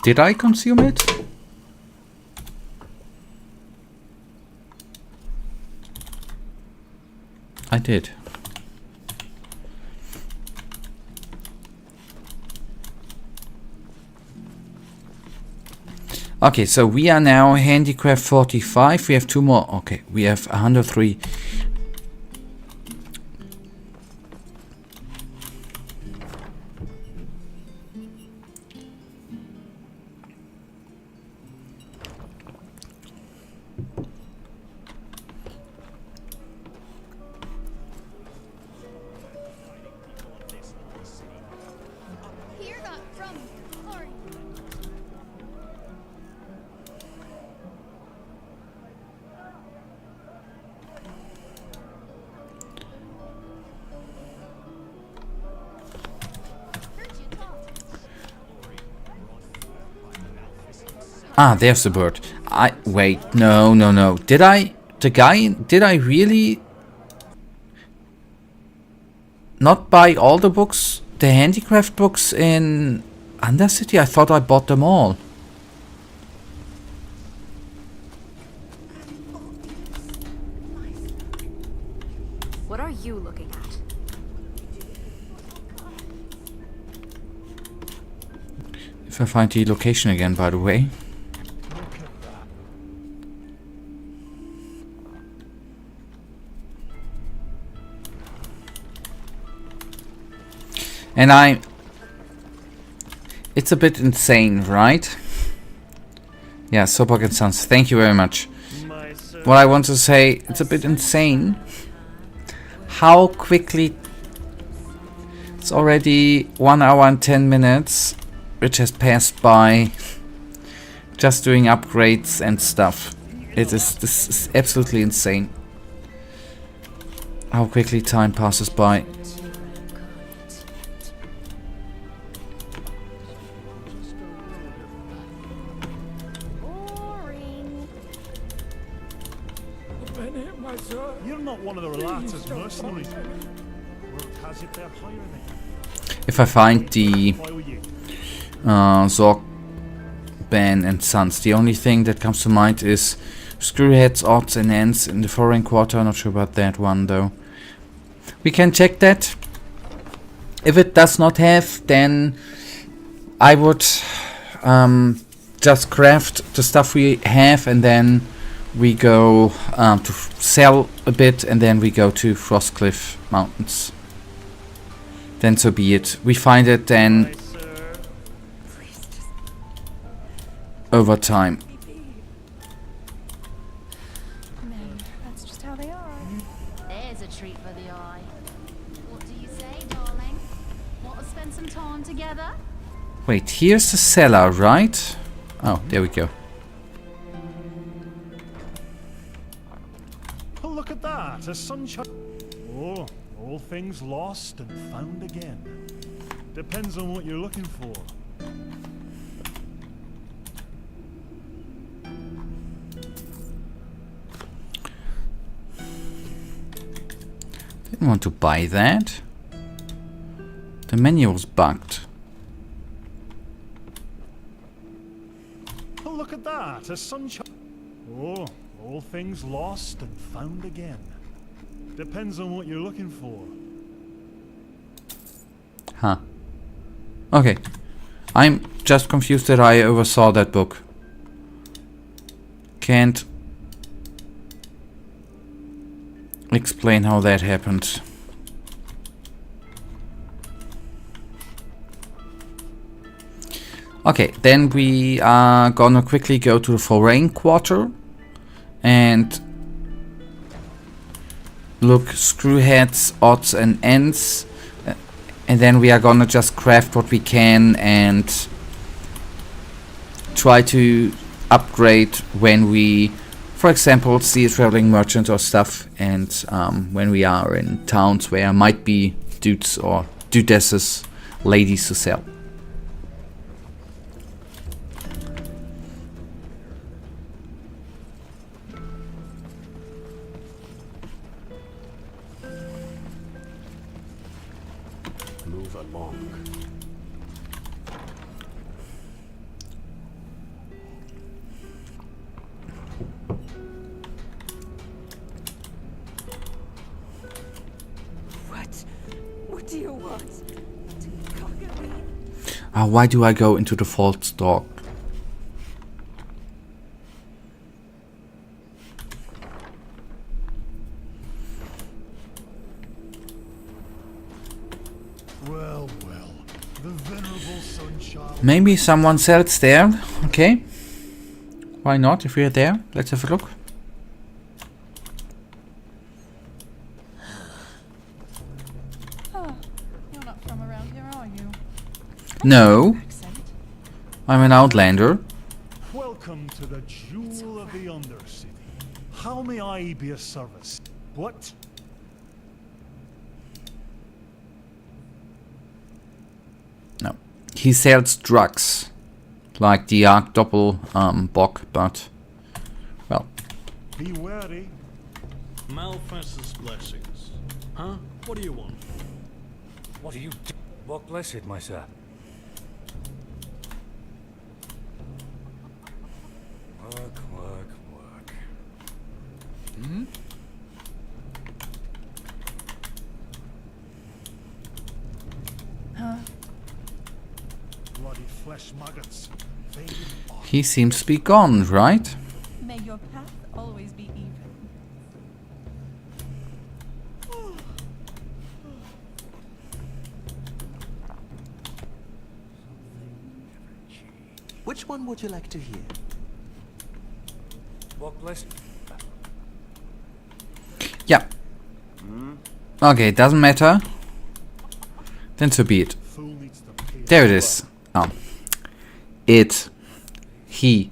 Did I consume it? I did. Okay, so we are now handicraft 45. We have 2 more. Okay, we have 103. Ah, there's the bird. Wait, no. Did I really not buy all the books, the handicraft books in Undercity? I thought I bought them all. What are you looking at? If I find the location again, by the way. And it's a bit insane, right? Yeah, Sobok and Sons, thank you very much. What I want to say, it's a bit insane how quickly... It's already 1 hour and 10 minutes, which has passed by just doing upgrades and stuff. This is absolutely insane how quickly time passes by. You're not one of the Relata's mercenaries. Word has it they're hiring it. If I find the Zork, Ben and Sons, the only thing that comes to mind is Screwheads, Odds and Ends in the foreign quarter. Not sure about that one though. We can check that. If it does not have, then I would just craft the stuff we have, and then we go to sell a bit, and then we go to Frostcliff Mountains. Then so be it. We find it then over time. That's just how they are. There's a treat for the eye. What do you say, darling? Want to spend some time together? Wait, here's the cellar, right? Oh, there we go. Oh, look at that, a sunshine. Oh, all things lost and found again. Depends on what you're looking for. Didn't want to buy that. The menu was bugged. Oh, look at that, a sunshine. Oh, all things lost and found again. Depends on what you're looking for. Huh. Okay. I'm just confused that I oversaw that book. Can't explain how that happened. Okay, then we are gonna quickly go to the foreign quarter and look screwheads, odds and ends, and then we are gonna just craft what we can and try to upgrade when we, for example, see a traveling merchant or stuff, and when we are in towns where might be dudes or dudesses, ladies to sell. Move along. What do you want? To conquer me? Why do I go into the false dog? Well, the venerable sunshine. Maybe someone sells there. Okay. Why not? If we're there, let's have a look. Oh, you're not from around here, are you? No. I'm an outlander. Welcome to the jewel of the Undercity. How may I be of service? What? No. He sells drugs. Like the Ark Doppel Bock, but well. Be wary. Malfast's blessings. Huh? What do you want? What are you do? What blessed, my sir? Work. Hmm? Huh? Bloody flesh maggots. He seems to be gone, right? May your path always be even. Which one would you like to hear? What blessed? Yeah. Okay, doesn't matter. Then so be it. There it is. Oh. It. He.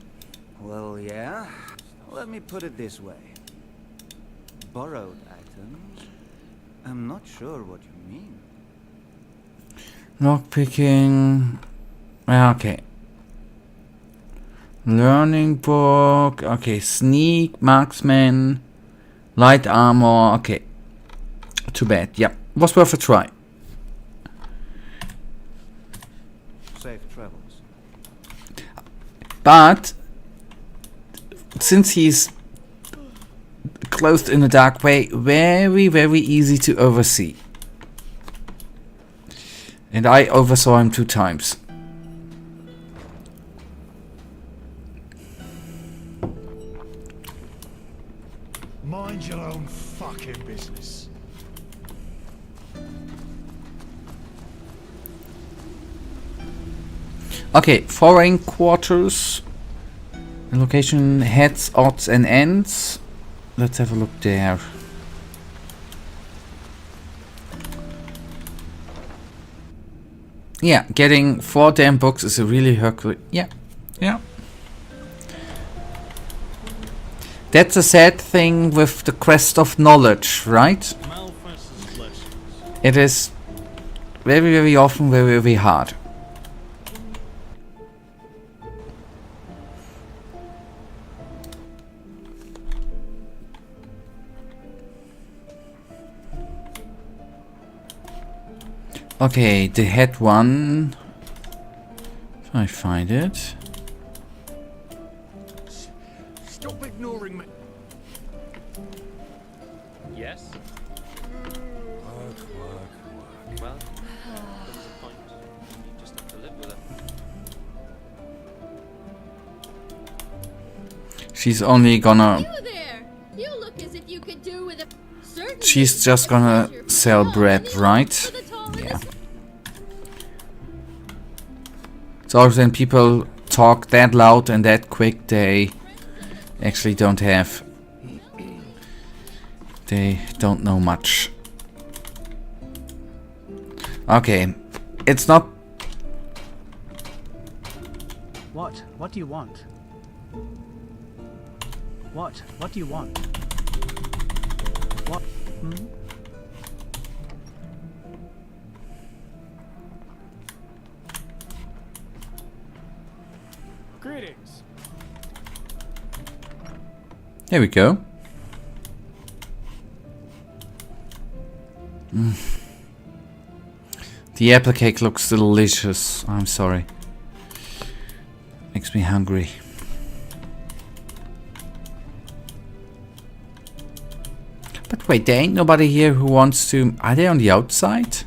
Well, yeah. Let me put it this way. Borrowed items? I'm not sure what you mean. Lockpicking. Okay. Learning book. Okay, sneak, marksman, light armor. Okay. Too bad. Yeah. Was worth a try. Safe travels. But since he's clothed in a dark way, very, very easy to oversee. And I oversaw him 2 times. Mind your own fucking business. Okay, foreign quarters. Location, heads, odds and ends. Let's have a look there. Yeah, getting 4 damn books is a really Herculean. Yeah. That's a sad thing with the quest of knowledge, right? It is very, very often very, very hard. Okay, the head one. If I find it. Stop ignoring me. Yes? Well, there's a point. You just have to live with it. She's only gonna... You there! You look as if you could do with a... Certainly. She's just gonna sell bread, right? Yeah. So when people talk that loud and that quick, they actually don't have... They don't know much. Okay, it's not... What? What do you want? What? What do you want? What? Hmm? Greetings. There we go. The apple cake looks delicious. I'm sorry. Makes me hungry. But wait, there ain't nobody here who wants to... Are they on the outside?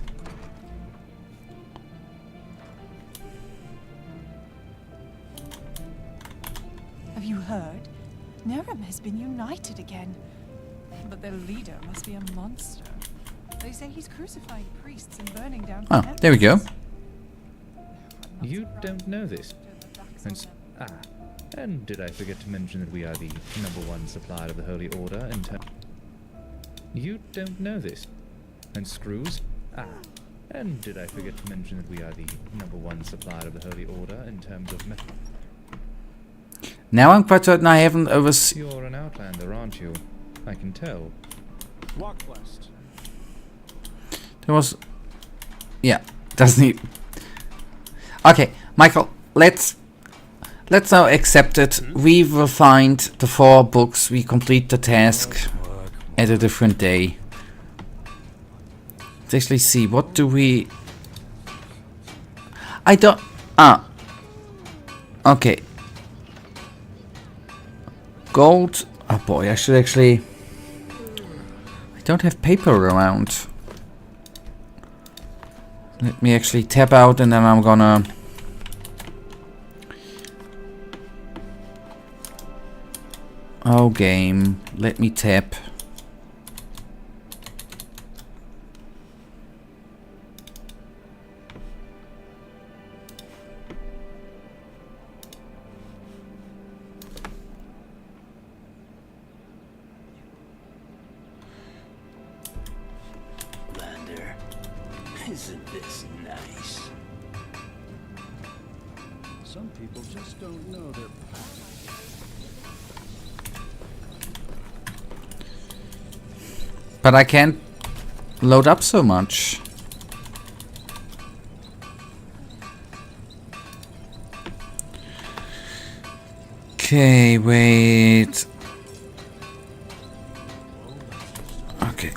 Have you heard? Nerem has been united again. But their leader must be a monster. They say he's crucifying priests and burning down Oh, there we go. You don't know this. And did I forget to mention that we are the #1 supplier of the Holy Order in terms... You don't know this. And screws? And did I forget to mention that we are the #1 supplier of the Holy Order in terms of... Now I'm quite certain I haven't overseen... You're an Outlander, aren't you? I can tell. Walk west. There was... Yeah, doesn't he... Okay, Michael, let's now accept it. We will find the 4 books. We complete the task at a different day. Let's actually see, what do we... I don't... Okay. Gold... Oh boy, I should actually... I don't have paper around. Let me actually tab out and then I'm gonna... Oh game, let me tap. Lander, isn't this nice? Some people just don't know their past. But I can't load up so much. Okay, wait. Okay.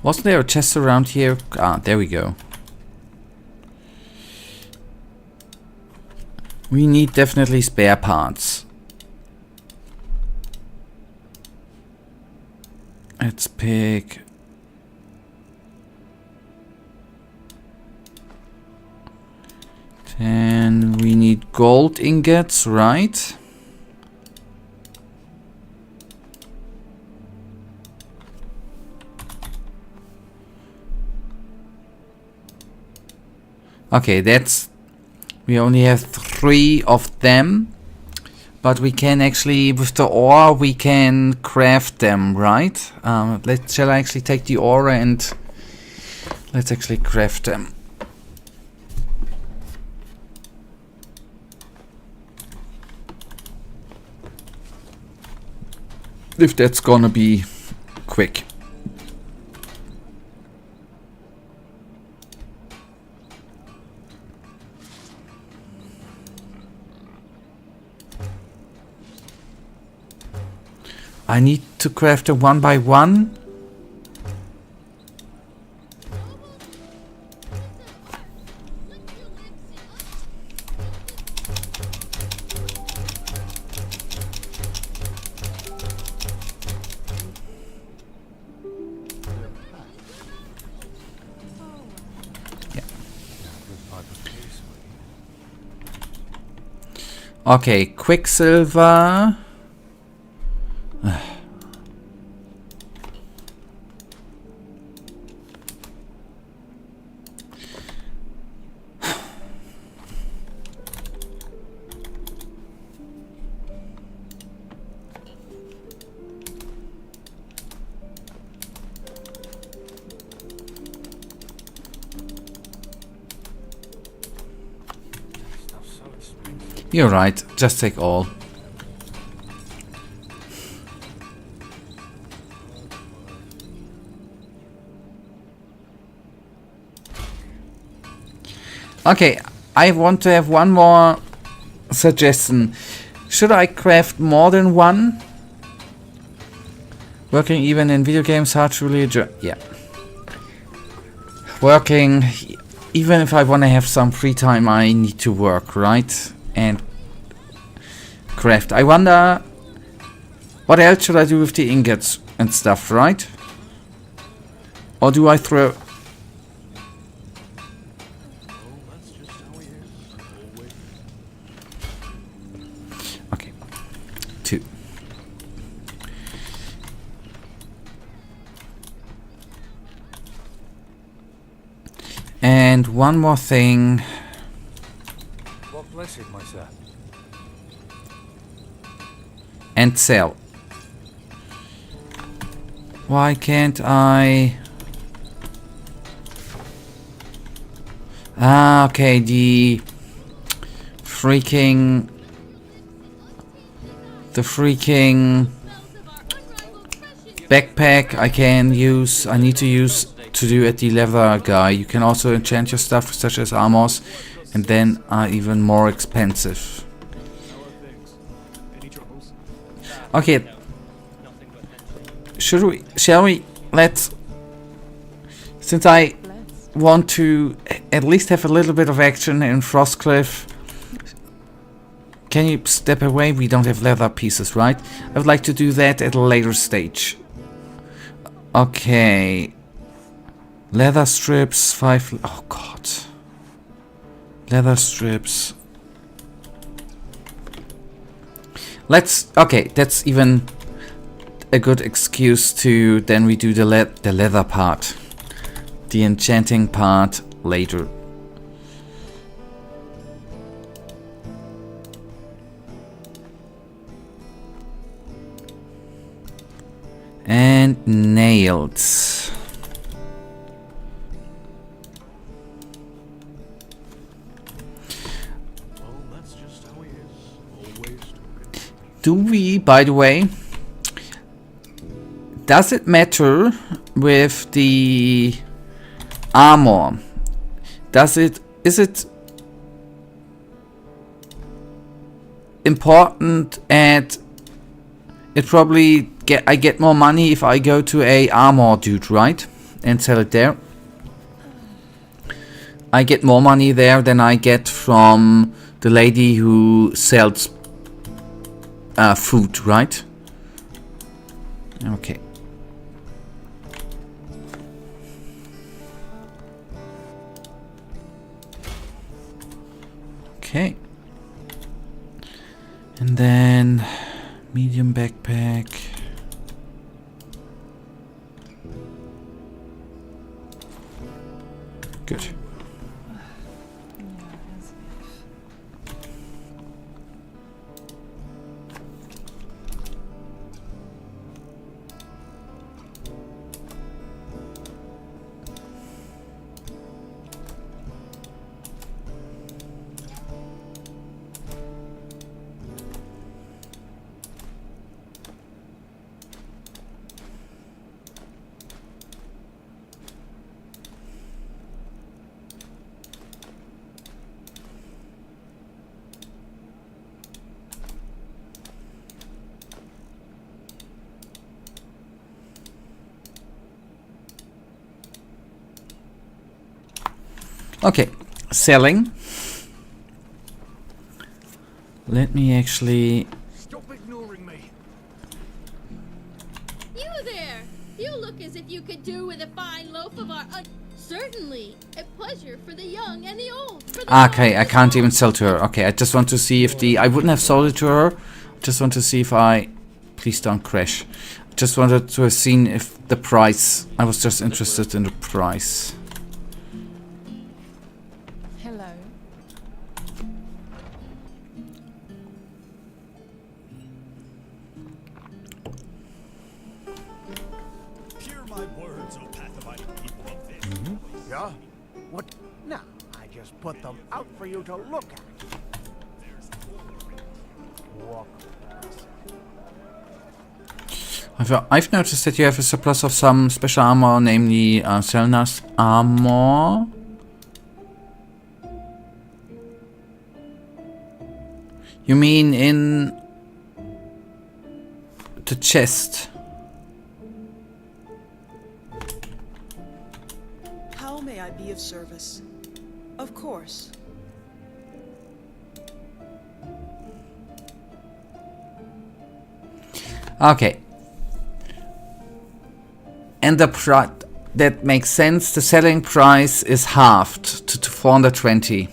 Wasn't there a chest around here? Ah, there we go. We need definitely spare parts. Let's pick... Then we need gold ingots, right? Okay, that's... We only have 3 of them. But we can actually, with the ore, we can craft them, right? Shall I actually take the ore and... Let's actually craft them. If that's gonna be quick. I need to craft them 1 by 1. Okay, Quicksilver. You're right, just take all. Okay, I want to have one more suggestion. Should I craft more than one? Working even in video games hard to really yeah. Working, even if I want to have some free time, I need to work, right? And craft. I wonder what else should I do with the ingots and stuff, right? Or do I throw... Okay. 2. And one more thing. What blessed, my sir? And sell. Why can't I... Ah, okay, the freaking backpack I can use, I need to use to do at the leather guy. You can also enchant your stuff such as armors, and then are even more expensive. Okay, shall we, let's, since I want to at least have a little bit of action in Frostcliff, can you step away? We don't have leather pieces, right? I would like to do that at a later stage. Okay. Leather strips, 5, oh god. Leather strips. Let's, okay, that's even a good excuse to then redo the leather part. The enchanting part later. And nails. Do we, by the way, does it matter with the armor? Is it important at it probably I get more money if I go to a armor dude, right? And sell it there. I get more money there than I get from the lady who sells food, right? Okay. Okay. And then medium backpack. Good. Okay, selling. Let me actually... Stop ignoring me. You there! You look as if you could do with a fine loaf of our Certainly. A pleasure for the young and the old. Okay, I can't even sell to her. Okay, I just want to see if the... I wouldn't have sold it to her. Just want to see if I... Please don't crash. Just wanted to have seen if the price... I was just interested in the price. Hello. Hear my words, O path-abiding people of this. Yeah? What? Now, I just put them out for you to look at. Walk. I've noticed that you have a surplus of some special armor, namely Selna's armor. You mean in the chest? How may I be of service? Of course. Okay. And the price, that makes sense. The selling price is halved to 420.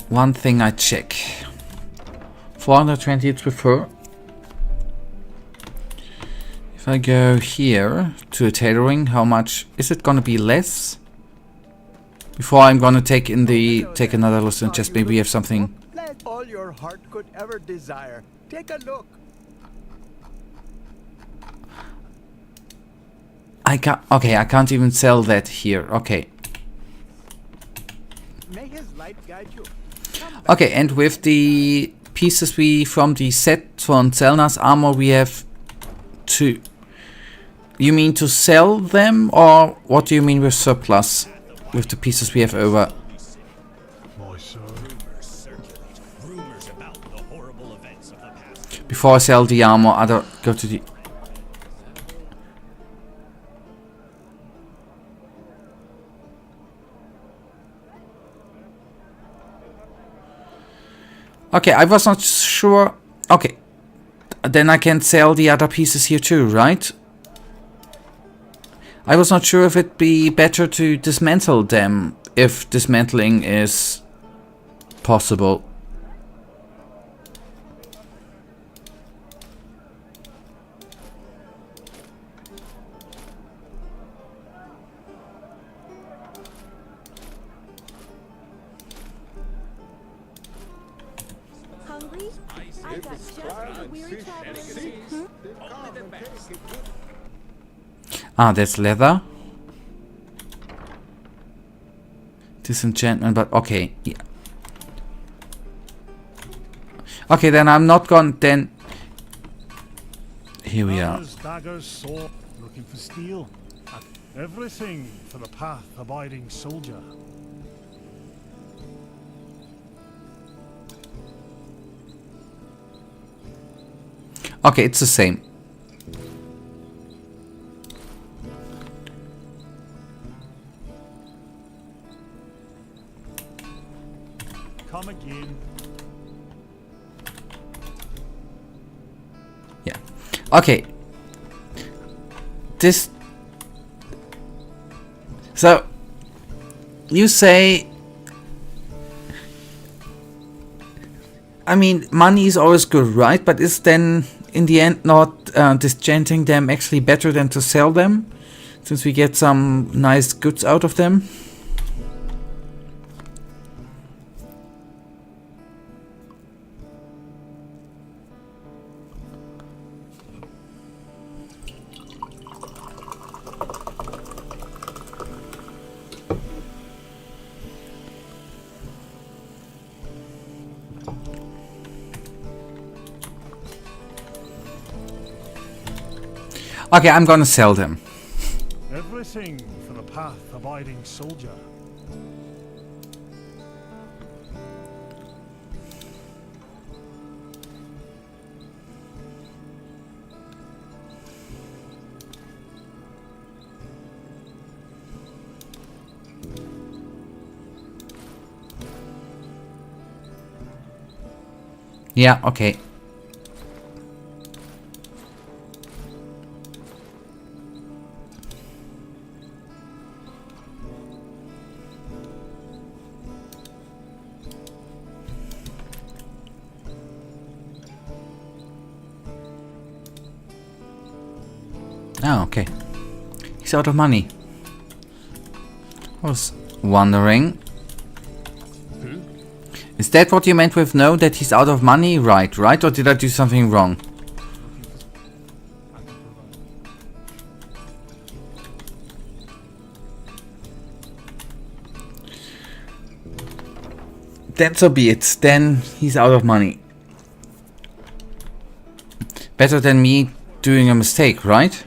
One thing I check. 420 to prefer. If I go here to a tailoring, how much is it gonna be less? Before I'm gonna take another look and just maybe have something. All your heart could ever desire. Take a look. I can't even sell that here. Okay. May his light guide you. Okay, and with the pieces from the set from Selna's armor, we have two. You mean to sell them, or what do you mean with surplus? With the pieces we have over. Before I sell the armor, go to the... Okay, I was not sure. Okay, then I can sell the other pieces here too, right? I was not sure if it'd be better to dismantle them, if dismantling is possible. Hungry? I got just a weary traveler. Ah, that's leather. Disenchantment, but okay. Yeah. Okay, then I'm not gonna... Then... Here we are. Daggers, sword, looking for steel. Everything for the path-abiding soldier. Okay, it's the same. Come again. Yeah. Okay. This... So... You say... I mean, money is always good, right? But is then, in the end, not disenchanting them actually better than to sell them? Since we get some nice goods out of them? Okay, I'm gonna sell them. Everything for the path-abiding soldier. Yeah, okay. Oh, okay. He's out of money. I was wondering. Is that what you meant with no, that he's out of money? Right? Or did I do something wrong? Then so be it. Then he's out of money. Better than me doing a mistake, right?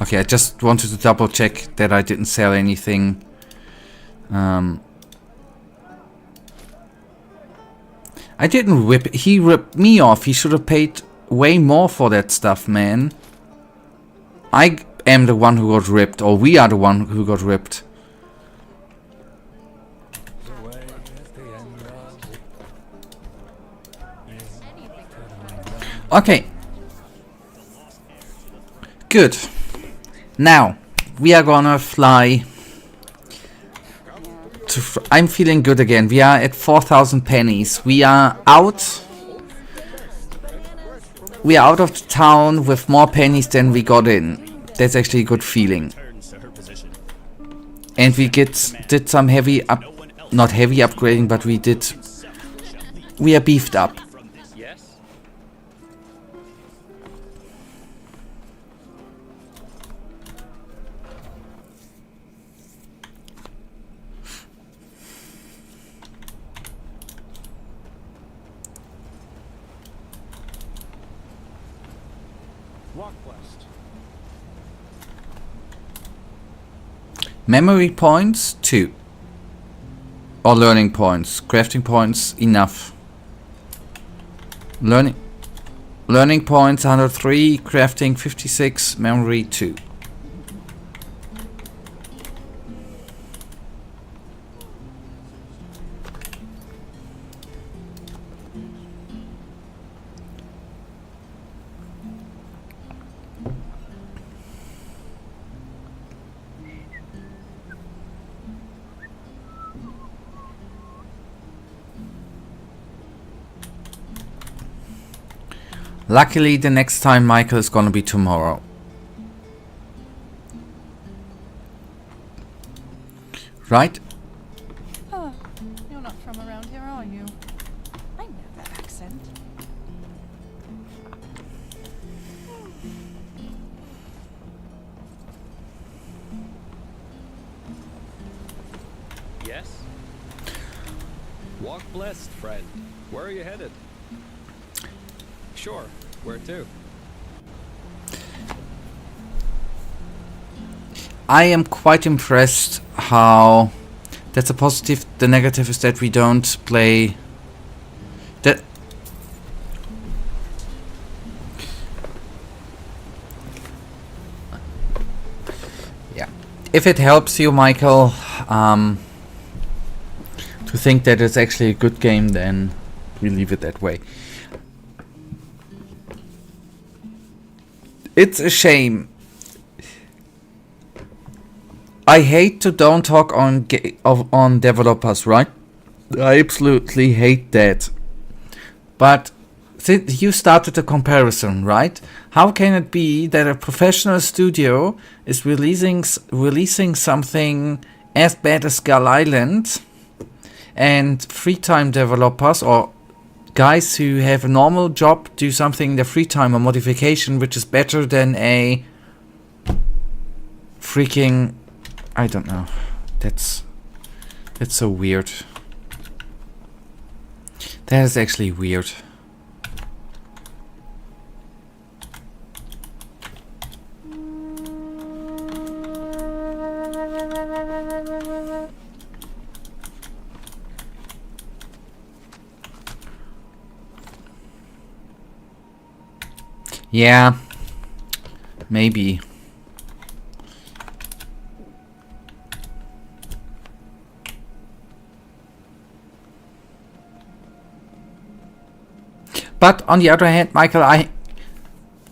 Okay, I just wanted to double check that I didn't sell anything. I didn't rip. He ripped me off. He should have paid way more for that stuff, man. I am the one who got ripped, or we are the one who got ripped. Okay. Good. Now, we are gonna fly to... I'm feeling good again. We are at 4,000 pennies. We are out. We are out of the town with more pennies than we got in. That's actually a good feeling. And we did some heavy not heavy upgrading, but we are beefed up. Memory points 2. Or learning points. Crafting points enough. Learning points 103, crafting 56, memory 2. Luckily, the next time Michael is gonna be tomorrow. Right? Oh, you're not from around here, are you? I know that accent. Yes? Walk blessed, friend. Where are you headed? Sure. Where to? I am quite impressed how... That's a positive. The negative is that we don't play... That... Yeah. If it helps you, Michael, to think that it's actually a good game, then we leave it that way. It's a shame. I hate to don't talk on developers, right? I absolutely hate that. But since you started a comparison, right? How can it be that a professional studio is releasing something as bad as Skull Island, and free time developers or guys who have a normal job do something in their free time, a modification which is better than a freaking... I don't know. That's so weird. That is actually weird. Yeah, maybe. But on the other hand, Michael, I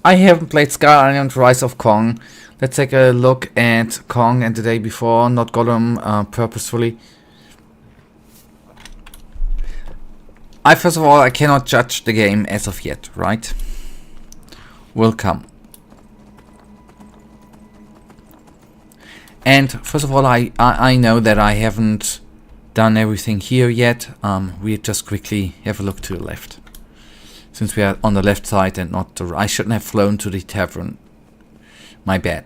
haven't played Skyrim Rise of Kong. Let's take a look at Kong and the day before, not Gollum purposefully. First of all, I cannot judge the game as of yet, right? Will come. And first of all, I know that I haven't done everything here yet. We just quickly have a look to the left. Since we are on the left side and not the right. I shouldn't have flown to the tavern. My bad.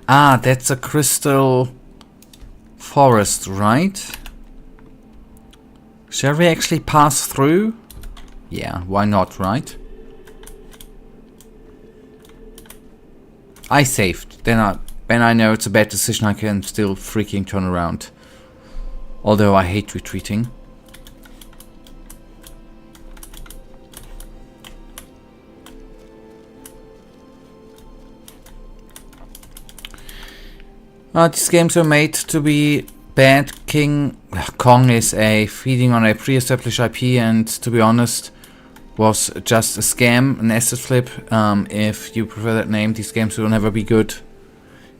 Ah, that's a crystal forest, right? Shall we actually pass through? Yeah, why not, right? I saved. Then I know it's a bad decision, I can still freaking turn around. Although I hate retreating. These games are made to be bad. Kong is feeding on a pre-established IP, and to be honest, was just a scam, an asset flip. If you prefer that name, these games will never be good.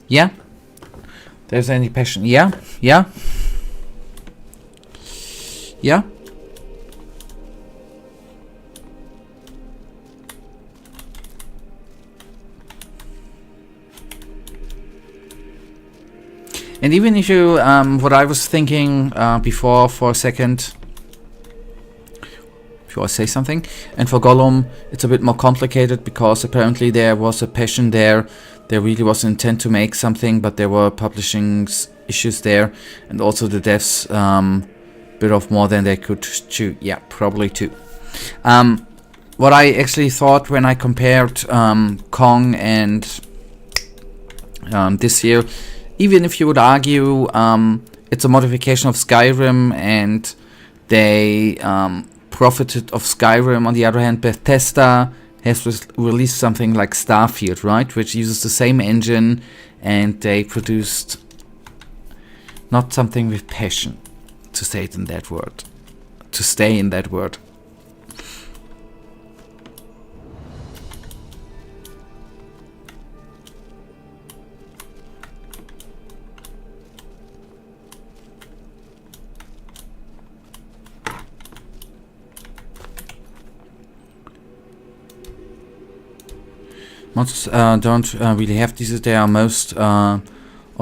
Yeah? There's any passion? Yeah? Yeah? Yeah? And even if you, what I was thinking before for a second, before I say something, and for Gollum, it's a bit more complicated because apparently there was a passion there. There really was an intent to make something, but there were publishing issues there, and also the devs bit of more than they could chew. Yeah, probably too. What I actually thought when I compared Kong and this year, even if you would argue it's a modification of Skyrim and they profited of Skyrim, on the other hand, Bethesda has released something like Starfield, right? Which uses the same engine, and they produced not something with passion, to say it in that word. To stay in that word. Mods don't really have these. They are most of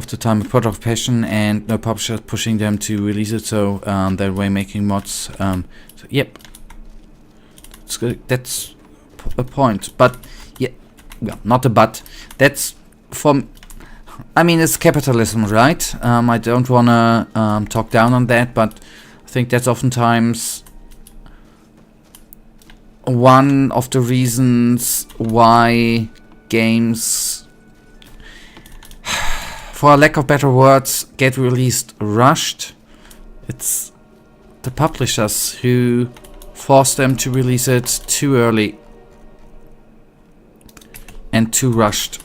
the time a product of passion, and no publisher pushing them to release it, so that way making mods. So, yep, it's good. That's a point, but yeah, well, not a but. That's from. I mean, it's capitalism, right? I don't wanna talk down on that, but I think that's oftentimes one of the reasons why games, for a lack of better words, get released rushed. It's the publishers who force them to release it too early and too rushed.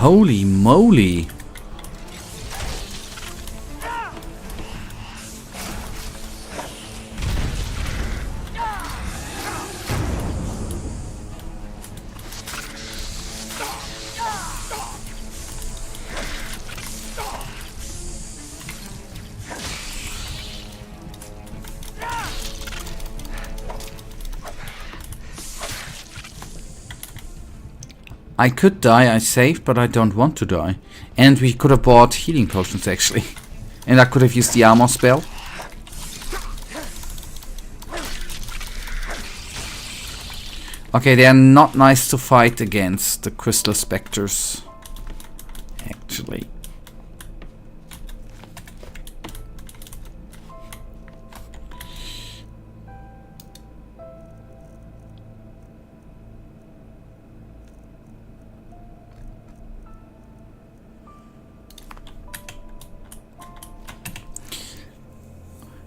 Holy moly. I could die, I saved, but I don't want to die. And we could have bought healing potions actually. And I could have used the armor spell. Okay, they are not nice to fight against, the crystal specters. Actually.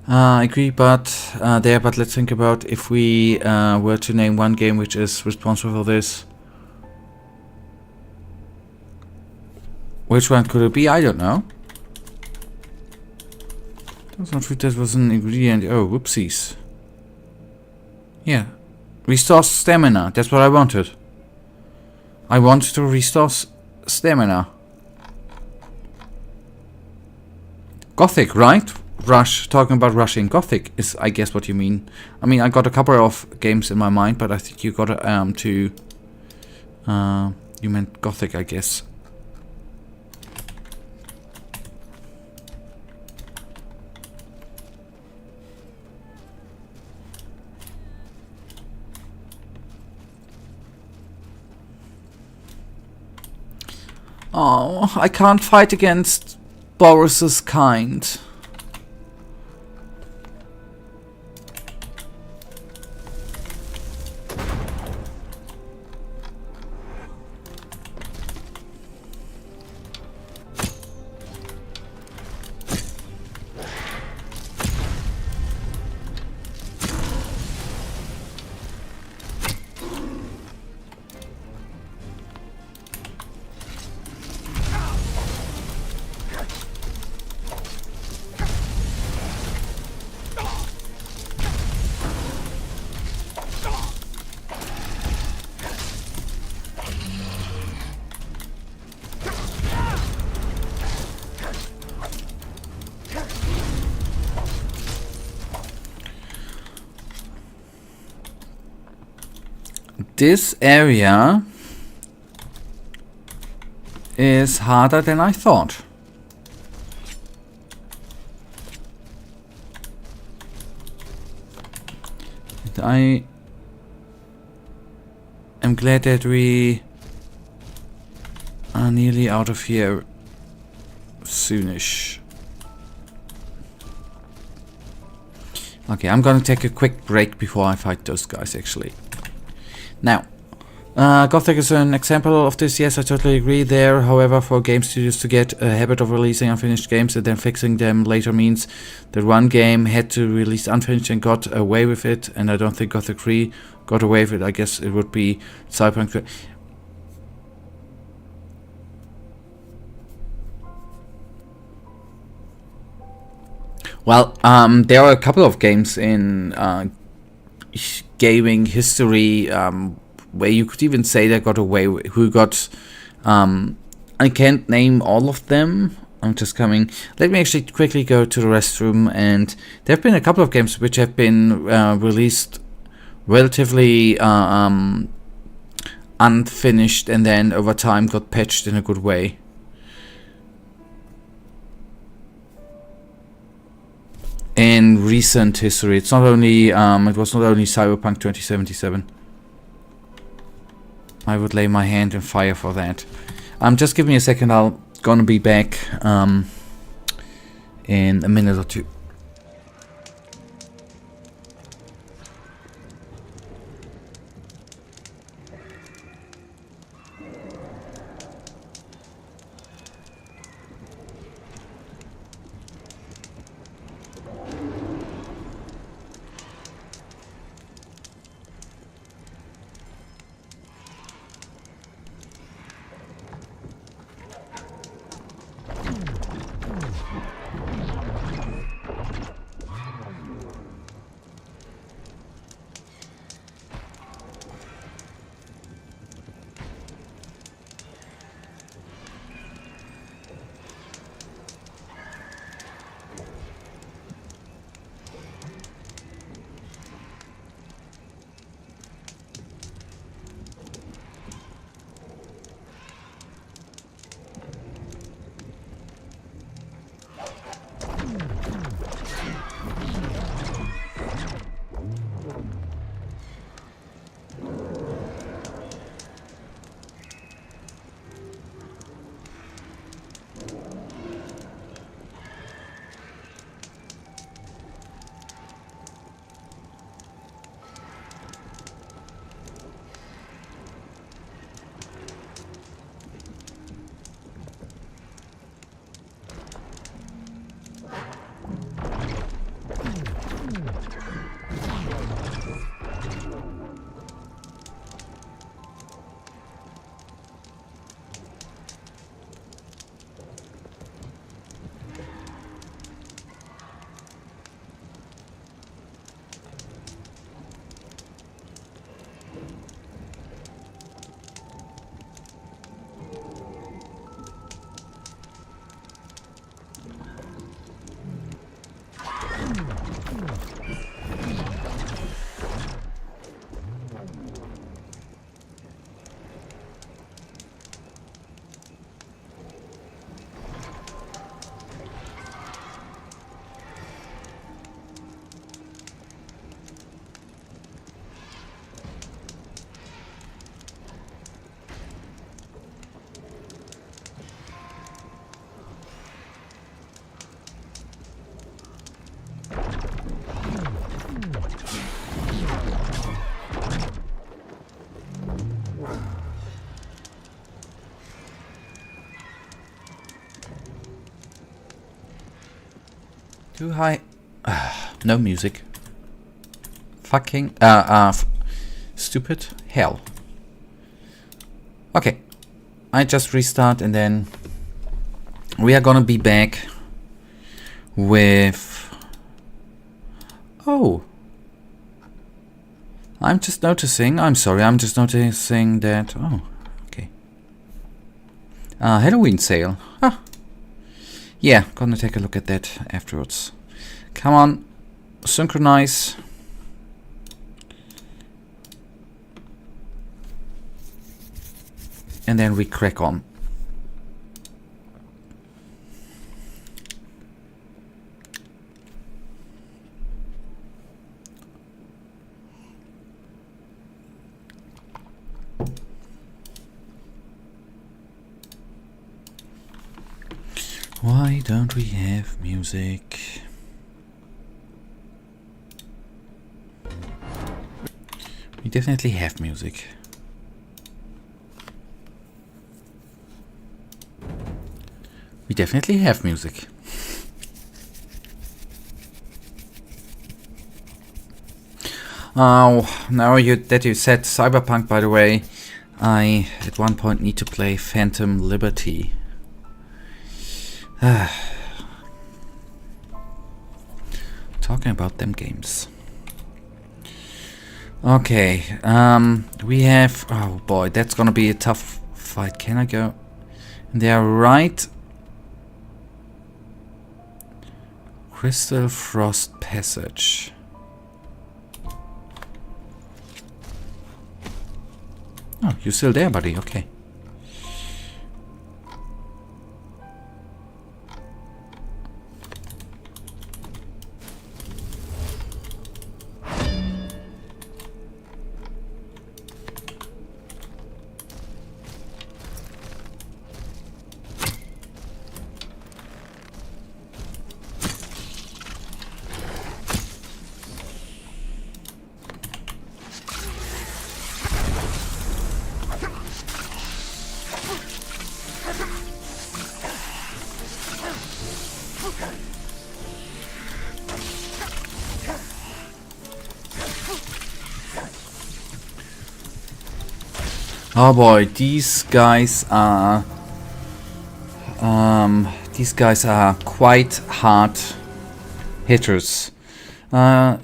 I agree, but let's think about if we were to name one game which is responsible for this. Which one could it be? I don't know. That's not true, that was an ingredient. Oh, whoopsies. Yeah. Restore stamina, that's what I wanted. I wanted to restore stamina. Gothic, right? Rush, talking about rushing. Gothic is, I guess, what you mean. I mean, I got a couple of games in my mind, but I think you got to you meant Gothic, I guess. Oh, I can't fight against Boris's kind. This area is harder than I thought. And I am glad that we are nearly out of here soonish. Okay, I'm gonna take a quick break before I fight those guys actually. Now, Gothic is an example of this. Yes, I totally agree there. However, for game studios to get a habit of releasing unfinished games and then fixing them later means that one game had to release unfinished and got away with it, and I don't think Gothic 3 got away with it. I guess it would be Cyberpunk. Well, there are a couple of games in gaming history where you could even say they got away with, who got I can't name all of them. I'm just coming. Let me actually quickly go to the restroom. And there have been a couple of games which have been released relatively unfinished and then over time got patched in a good way. In recent history, it's not only it was not only Cyberpunk 2077. I would lay my hand in fire for that. Just give me a second. I'll gonna be back in a minute or two. Too high. No music. Fucking stupid hell. Okay, I just restart and then we are gonna be back with. Oh, I'm just noticing. I'm sorry. I'm just noticing that. Oh, okay. Halloween sale. Huh. Yeah, gonna take a look at that afterwards. Come on, synchronize. And then we crack on. Why don't we have music? We definitely have music. We definitely have music. Oh, now that you said Cyberpunk, by the way, I at one point need to play Phantom Liberty. Talking about them games. Okay, we have. Oh boy, that's gonna be a tough fight. Can I go? They're right. Crystal Frost Passage. Oh, you're still there, buddy. Okay. Oh boy, these guys are quite hard hitters. Okay,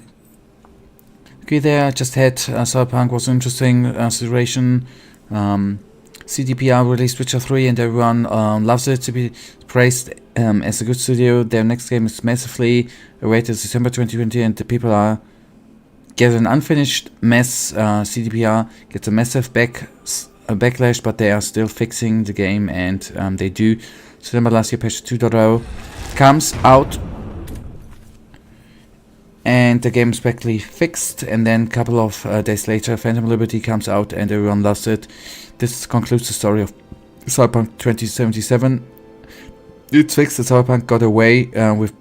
there I just had Cyberpunk was an interesting situation. CDPR released Witcher 3 and everyone loves it, to be praised as a good studio. Their next game is massively awaited December 2020 and the people are get an unfinished mess. CDPR gets a massive backlash, but they are still fixing the game, and they do. September last year, patch 2.0 comes out, and the game is practically fixed. And then a couple of days later, Phantom Liberty comes out, and everyone loves it. This concludes the story of Cyberpunk 2077. It's fixed. The Cyberpunk got away with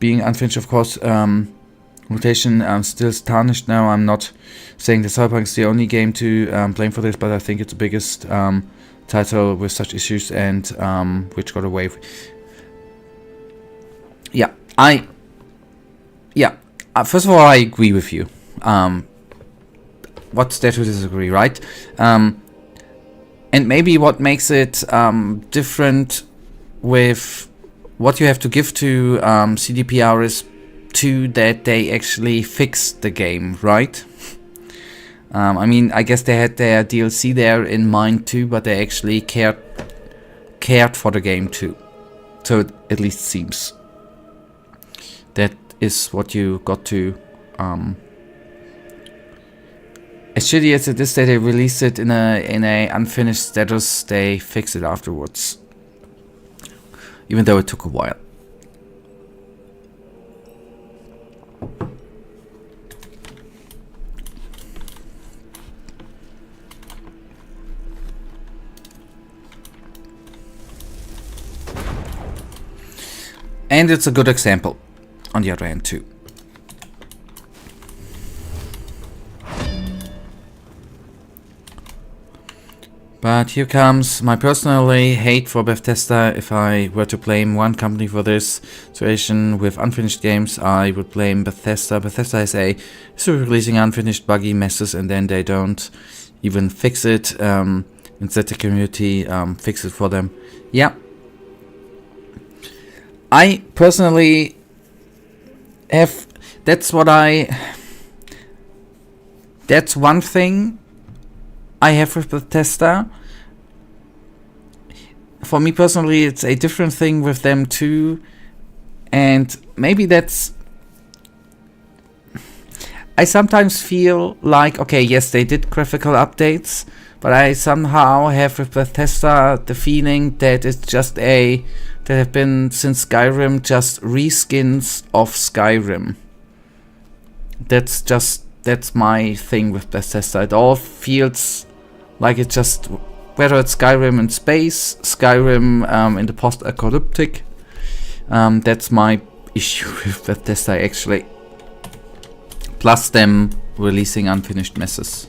being unfinished, of course. Rotation still tarnished now. I'm not saying that Cyberpunk is the only game to blame for this, but I think it's the biggest title with such issues and which got away. First of all, I agree with you. What's there to disagree, right? And maybe what makes it different with what you have to give to CDPR is that they actually fixed the game, right? I mean, I guess they had their DLC there in mind too, but they actually cared for the game too. So it at least seems that is what you got to. As shitty as it is that they released it in a unfinished status, they fixed it afterwards. Even though it took a while. And it's a good example, on the other hand, too. But here comes my personally hate for Bethesda. If I were to blame one company for this situation with unfinished games, I would blame Bethesda. Bethesda is releasing unfinished buggy messes and then they don't even fix it. Instead the community fixes it for them. Yeah. I personally have, that's one thing I have with Bethesda. For me personally, it's a different thing with them too. And maybe that's... I sometimes feel like, okay, yes, they did graphical updates, but I somehow have with Bethesda the feeling that it's just there have been, since Skyrim, just reskins of Skyrim. That's my thing with Bethesda. It all feels like it's just, whether it's Skyrim in space, Skyrim in the post-apocalyptic, that's my issue with Bethesda actually. Plus them releasing unfinished messes.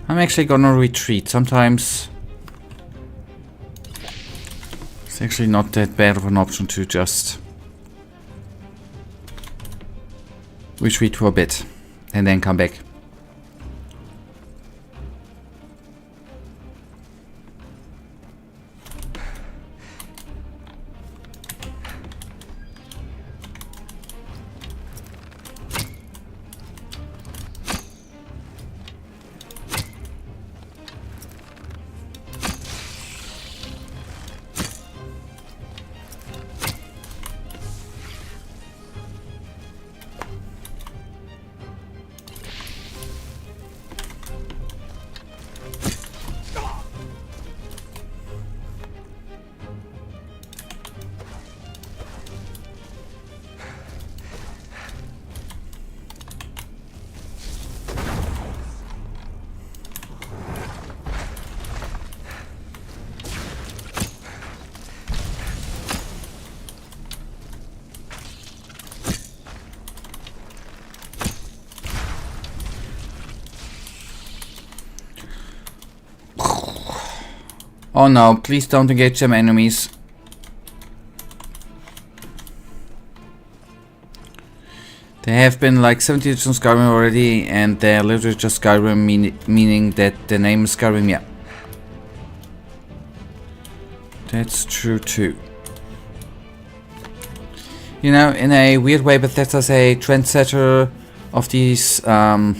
I'm actually gonna retreat. Sometimes it's actually not that bad of an option to just retreat for a bit and then come back. Oh no, please don't engage them enemies. There have been like 70 editions of Skyrim already, and they're literally just Skyrim, meaning that the name is Skyrim, yeah. That's true too. You know, in a weird way, Bethesda's a trendsetter of these bad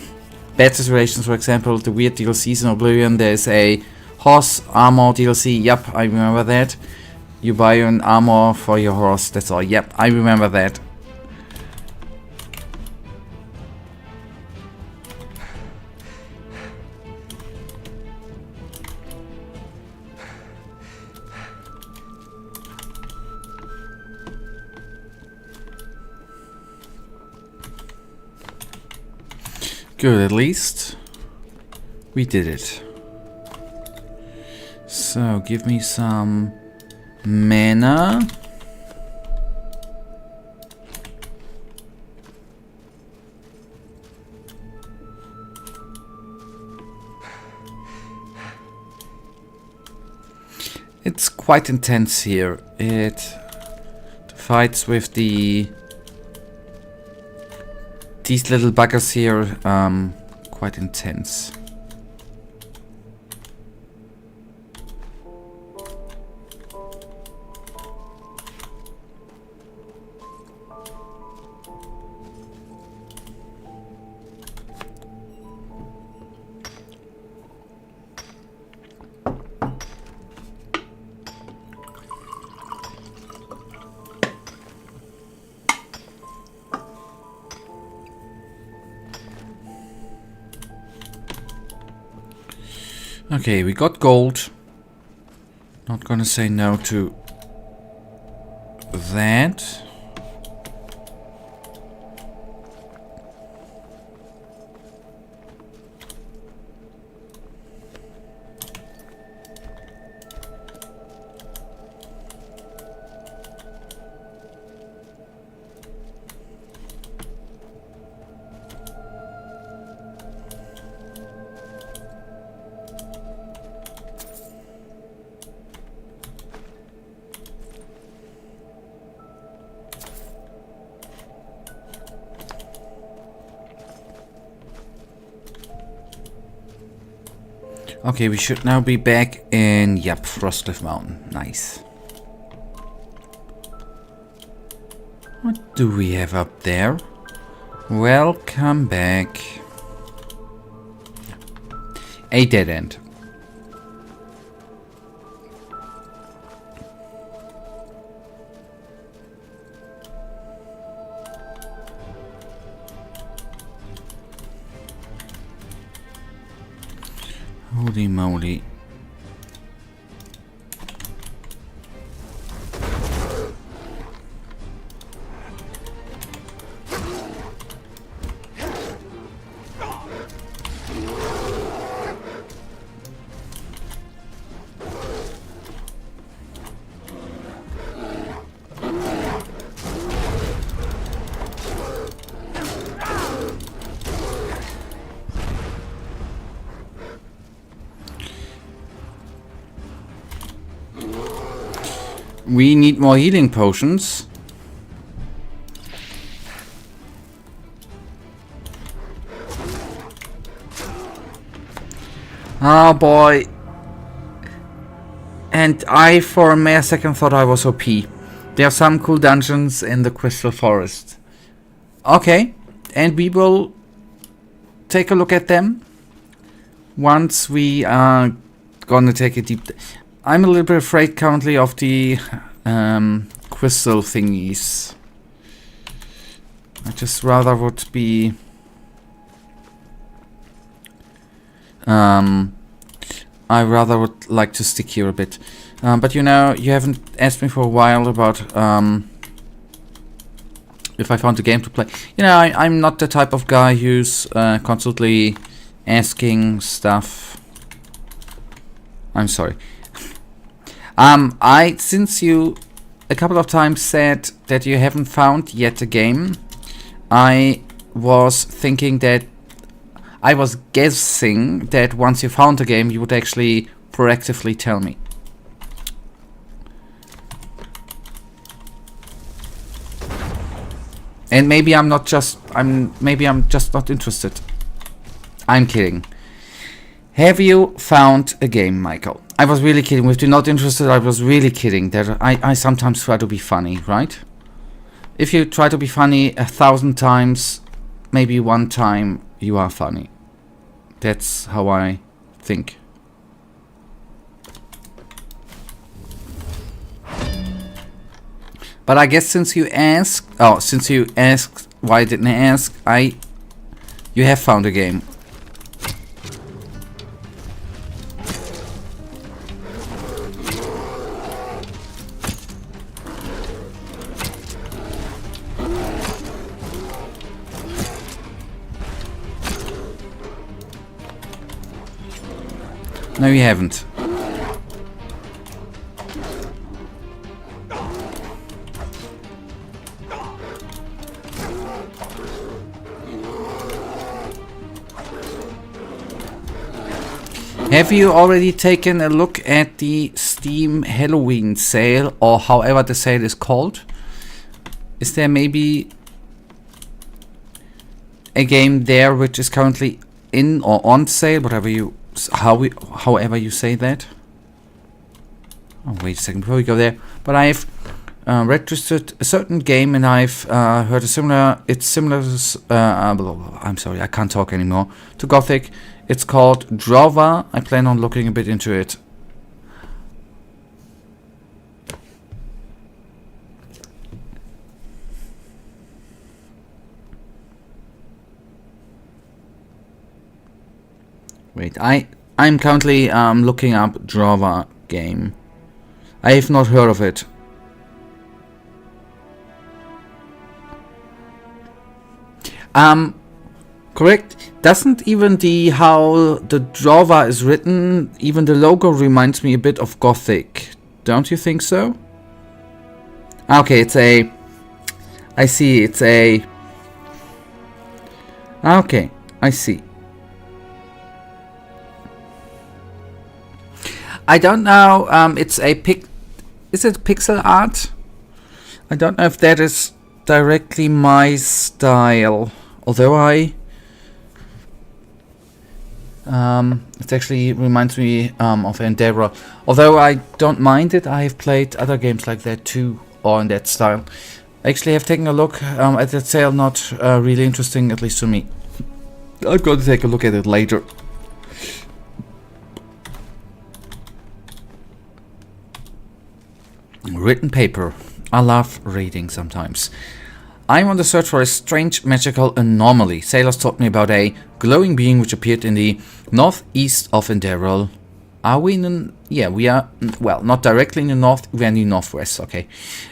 situations. For example, the weird DLCs in Oblivion. There's a horse armor DLC. Yep, I remember that. You buy an armor for your horse. That's all. Yep, I remember that. Good, at least we did it. So, give me some Mana. It's quite intense here. The fights with these little buggers here, quite intense. Okay, we got gold. Not gonna say no to that. Okay, we should now be back in, yep, Frostcliff Mountain. Nice. What do we have up there? Welcome back. A dead end. Holy moly. We need more healing potions. Oh boy. And I for a mere second thought I was OP. There are some cool dungeons in the Crystal Forest. Okay, and we will take a look at them once we are gonna take a deep I'm a little bit afraid currently of the crystal thingies. I just rather would be I rather would like to stick here a bit. But you know, you haven't asked me for a while about if I found a game to play. You know, I'm not the type of guy who's constantly asking stuff. I'm sorry. Since you a couple of times said that you haven't found yet a game, I was thinking that I was guessing that once you found a game, you would actually proactively tell me. And maybe I'm just not interested. I'm kidding. Have you found a game, Michael? I was really kidding. If you're not interested, I was really kidding. That I sometimes try to be funny, right? If you try to be funny 1,000 times, maybe one time you are funny. That's how I think. But I guess since you asked, why didn't I ask? You have found a game. No, you haven't. Have you already taken a look at the Steam Halloween sale, or however the sale is called? Is there maybe a game there which is currently in or on sale, whatever you, however you say that? Oh, wait a second before we go there. But I've registered a certain game, and I've heard a similar. It's similar. I'm sorry, I can't talk anymore. To Gothic. It's called Drova. I plan on looking a bit into it. Wait, I'm currently looking up Drova game. I have not heard of it. Correct. Doesn't even how the Drova is written, even the logo reminds me a bit of Gothic. Don't you think so? Okay, it's a... I see, it's a... Okay, I see. I don't know, it's a is it pixel art? I don't know if that is directly my style. Although it actually reminds me of Enderal. Although I don't mind it, I have played other games like that too, or in that style. I actually have taken a look at that sale, not really interesting, at least to me. I'm going to take a look at it later. Written paper. I love reading sometimes. I'm on the search for a strange magical anomaly. Sailors told me about a glowing being which appeared in the northeast of Enderal. Are we in... Yeah, we are... Well, not directly in the north, we are in the northwest, okay.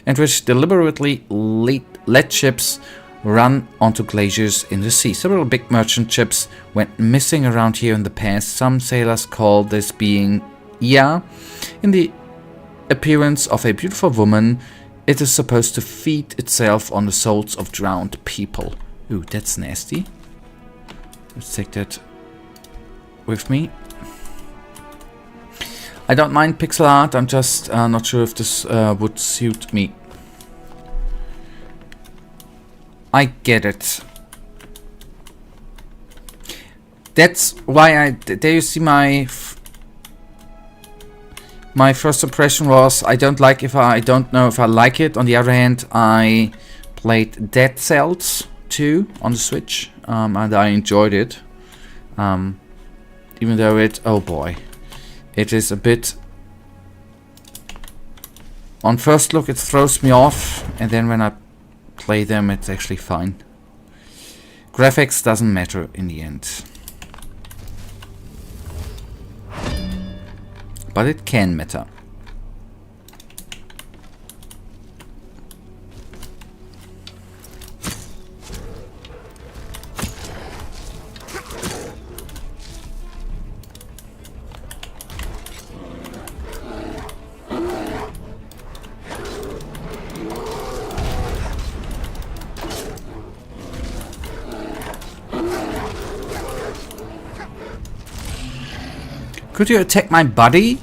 And which deliberately let ships run onto glaciers in the sea. Several big merchant ships went missing around here in the past. Some sailors call this being Ia. In the appearance of a beautiful woman, it is supposed to feed itself on the souls of drowned people. Ooh, that's nasty. Let's take that with me. I don't mind pixel art, I'm just not sure if this would suit me. I get it. That's why there you see my first impression was I don't know if I like it. On the other hand, I played Dead Cells 2 on the Switch, and I enjoyed it. Even though oh boy, it is a bit... On first look it throws me off, and then when I play them it's actually fine. Graphics doesn't matter in the end. But it can matter. Could you attack my body?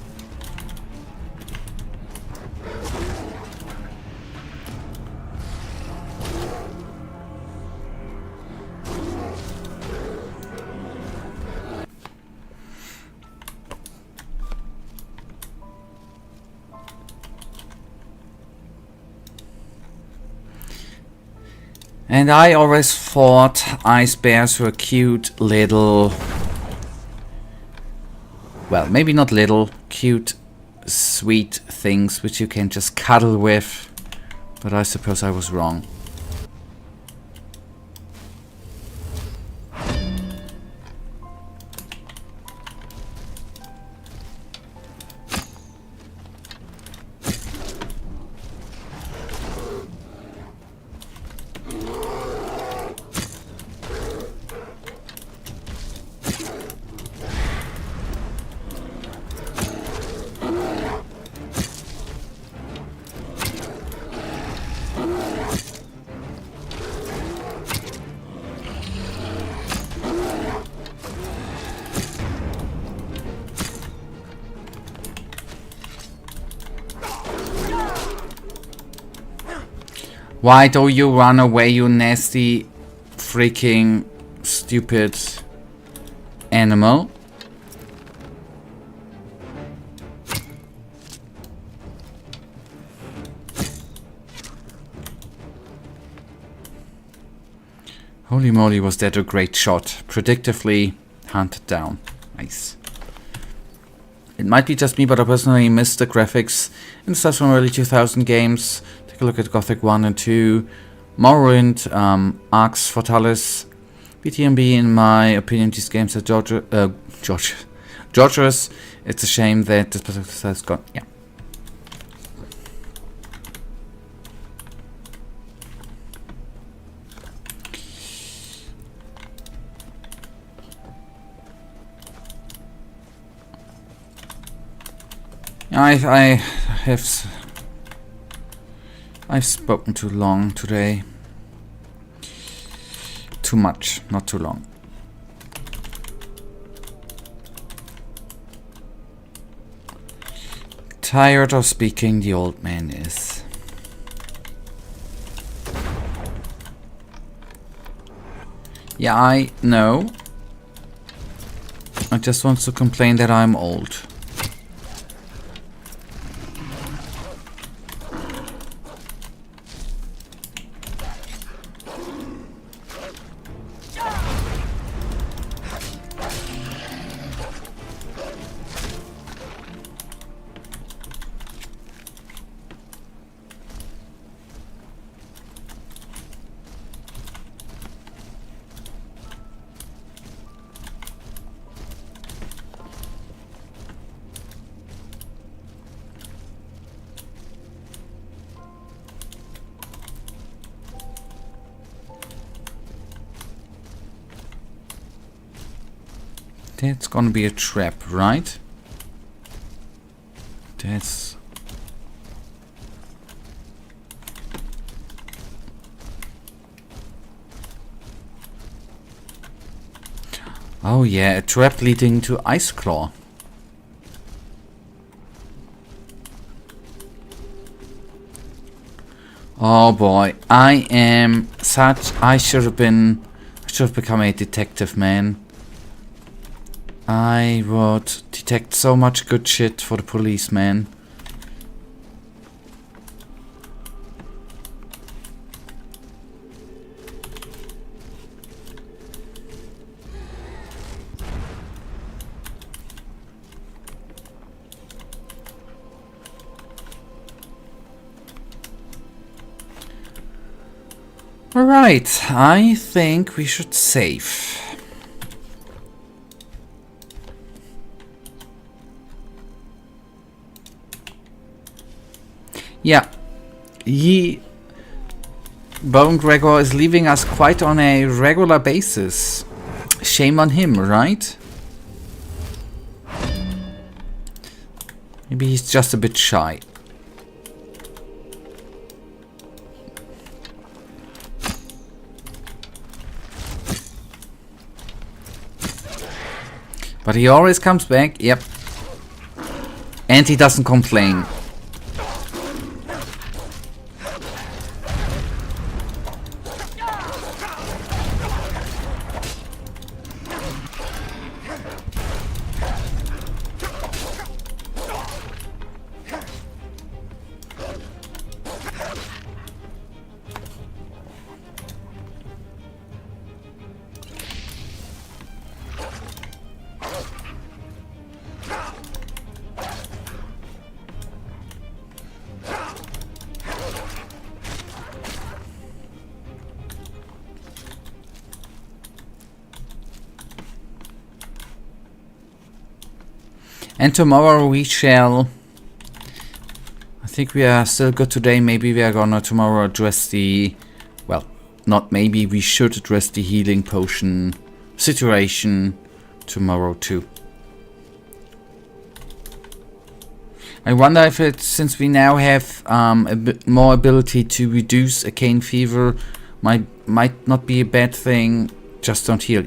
And I always thought ice bears were cute little... Well, maybe not little, cute, sweet things which you can just cuddle with. But I suppose I was wrong. Why do you run away, you nasty, freaking, stupid animal? Holy moly, was that a great shot. Predictively hunted down. Nice. It might be just me, but I personally miss the graphics and stuff from early 2000 games. Take a look at Gothic 1 and 2, Morrowind, Arx, Fortalis, BTMB. In my opinion, these games are Georgia's. It's a shame that this particular style is gone. Yeah. I've spoken too long today. Too much, not too long. Tired of speaking, the old man is. Yeah, I know. I just want to complain that I'm old. That's gonna be a trap, right? That's... Oh yeah, a trap leading to Ice Claw. Oh boy, I should have become a detective, man. I would detect so much good shit for the police, man. Alright, I think we should save. Yeah, Bone Gregor is leaving us quite on a regular basis. Shame on him, right? Maybe he's just a bit shy. But he always comes back, yep. And he doesn't complain. And tomorrow we shall... I think we are still good today. Maybe we are gonna tomorrow address the... Well, not maybe, we should address the healing potion situation tomorrow too. I wonder if it, since we now have a bit more ability to reduce arcane fever, might not be a bad thing. Just don't heal.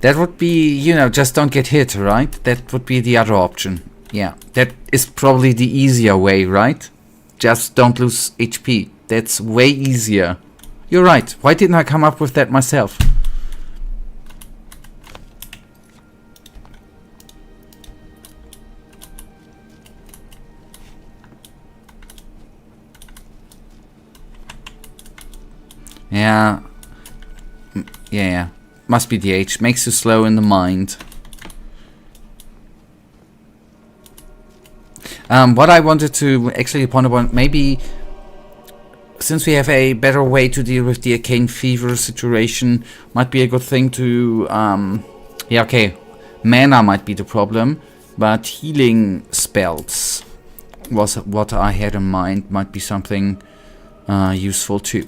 That would be, you know, just don't get hit, right? That would be the other option. Yeah, that is probably the easier way, right? just don't lose HP. That's way easier. You're right. Why didn't I come up with that myself? Yeah. Yeah. Must be the age. Makes you slow in the mind. What I wanted to actually point out, maybe since we have a better way to deal with the arcane fever situation, might be a good thing to yeah, okay, mana might be the problem, but healing spells was what I had in mind, might be something useful too.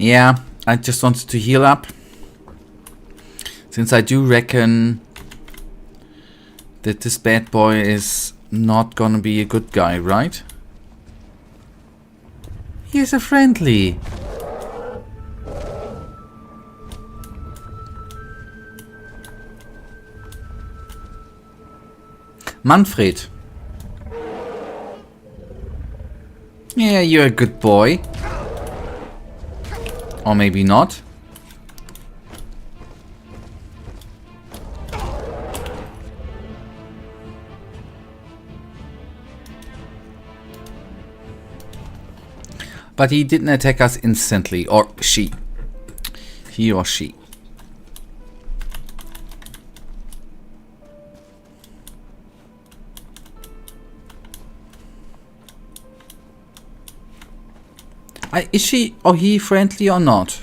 Yeah, I just wanted to heal up, since I do reckon that this bad boy is not gonna be a good guy, right? He's a friendly. Manfred. Yeah, you're a good boy. Or maybe not. But he didn't attack us instantly. Or she. He or she. Is she or he friendly or not?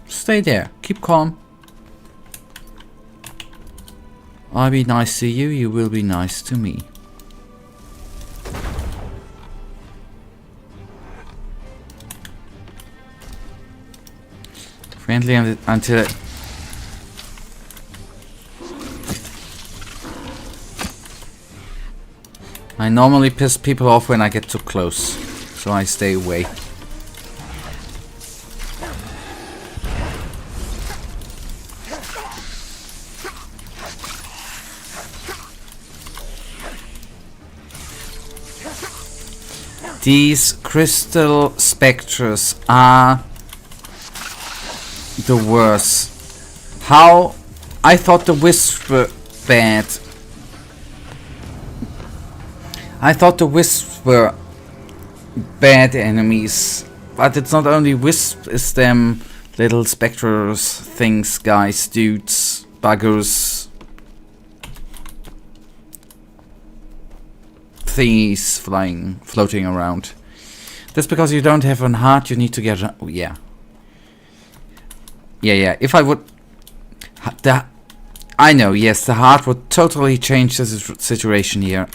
Stay there. Keep calm. I'll be nice to you. You will be nice to me. Friendly until... I normally piss people off when I get too close, so I stay away. These crystal spectres are the worst. How? I thought the wisps were bad. I thought the wisps were bad enemies, but it's not only wisps, it's them little spectres, things, guys, dudes, buggers, thingies floating around. Just because you don't have a heart, you need to get... Oh, yeah. Yeah, if I would... I know, yes, the heart would totally change the situation here.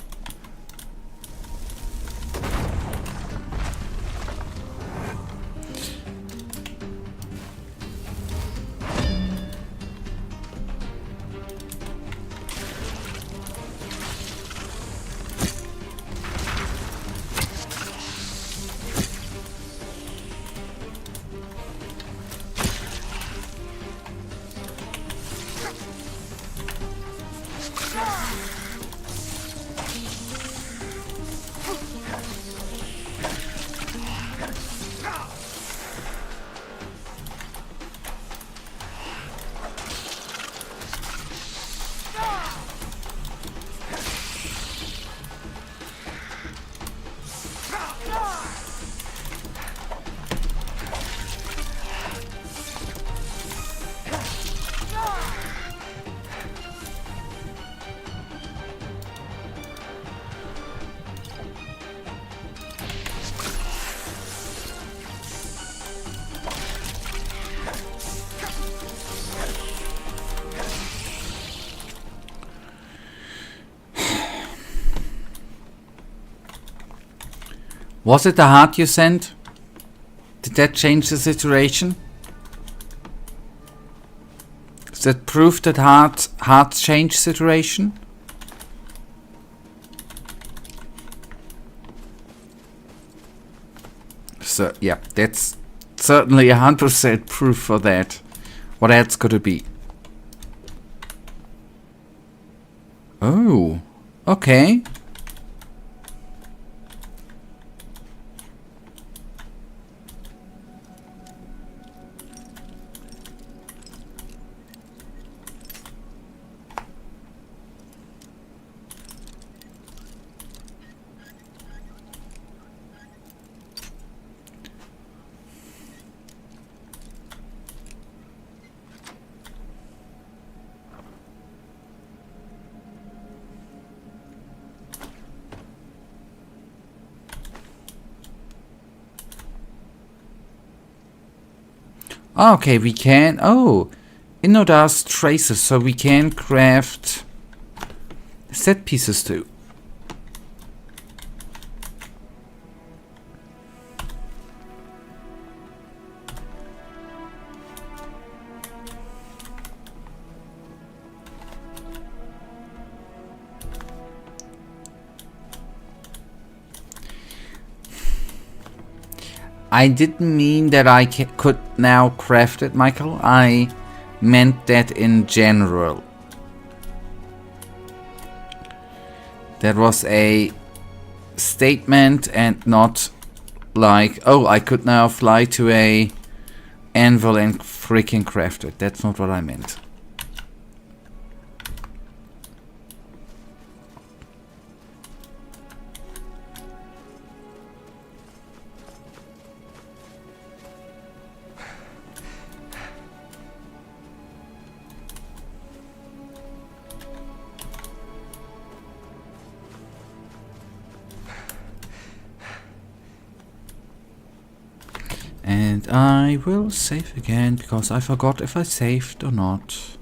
Was it the heart you sent? Did that change the situation? Is that proof that hearts change situation? yeah, that's certainly 100% proof for that. What else could it be? Oh, okay. Okay, we can... Oh, inner dust traces, so we can craft set pieces too. I didn't mean that I could now craft it, Michael. I meant that in general. That was a statement and not like, oh, I could now fly to a anvil and freaking craft it. That's not what I meant. And I will save again because I forgot if I saved or not.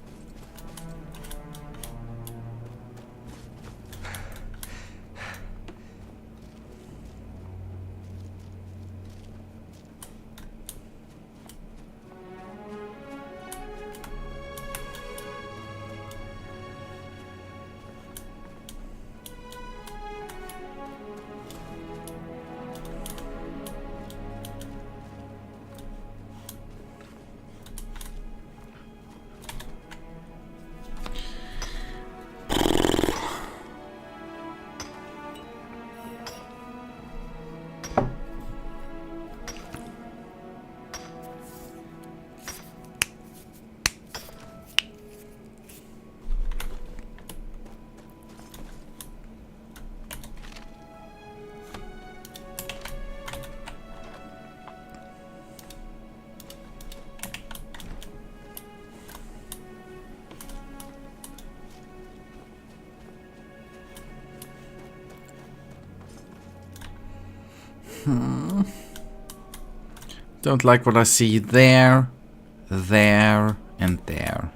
Don't like what I see there, there, and there.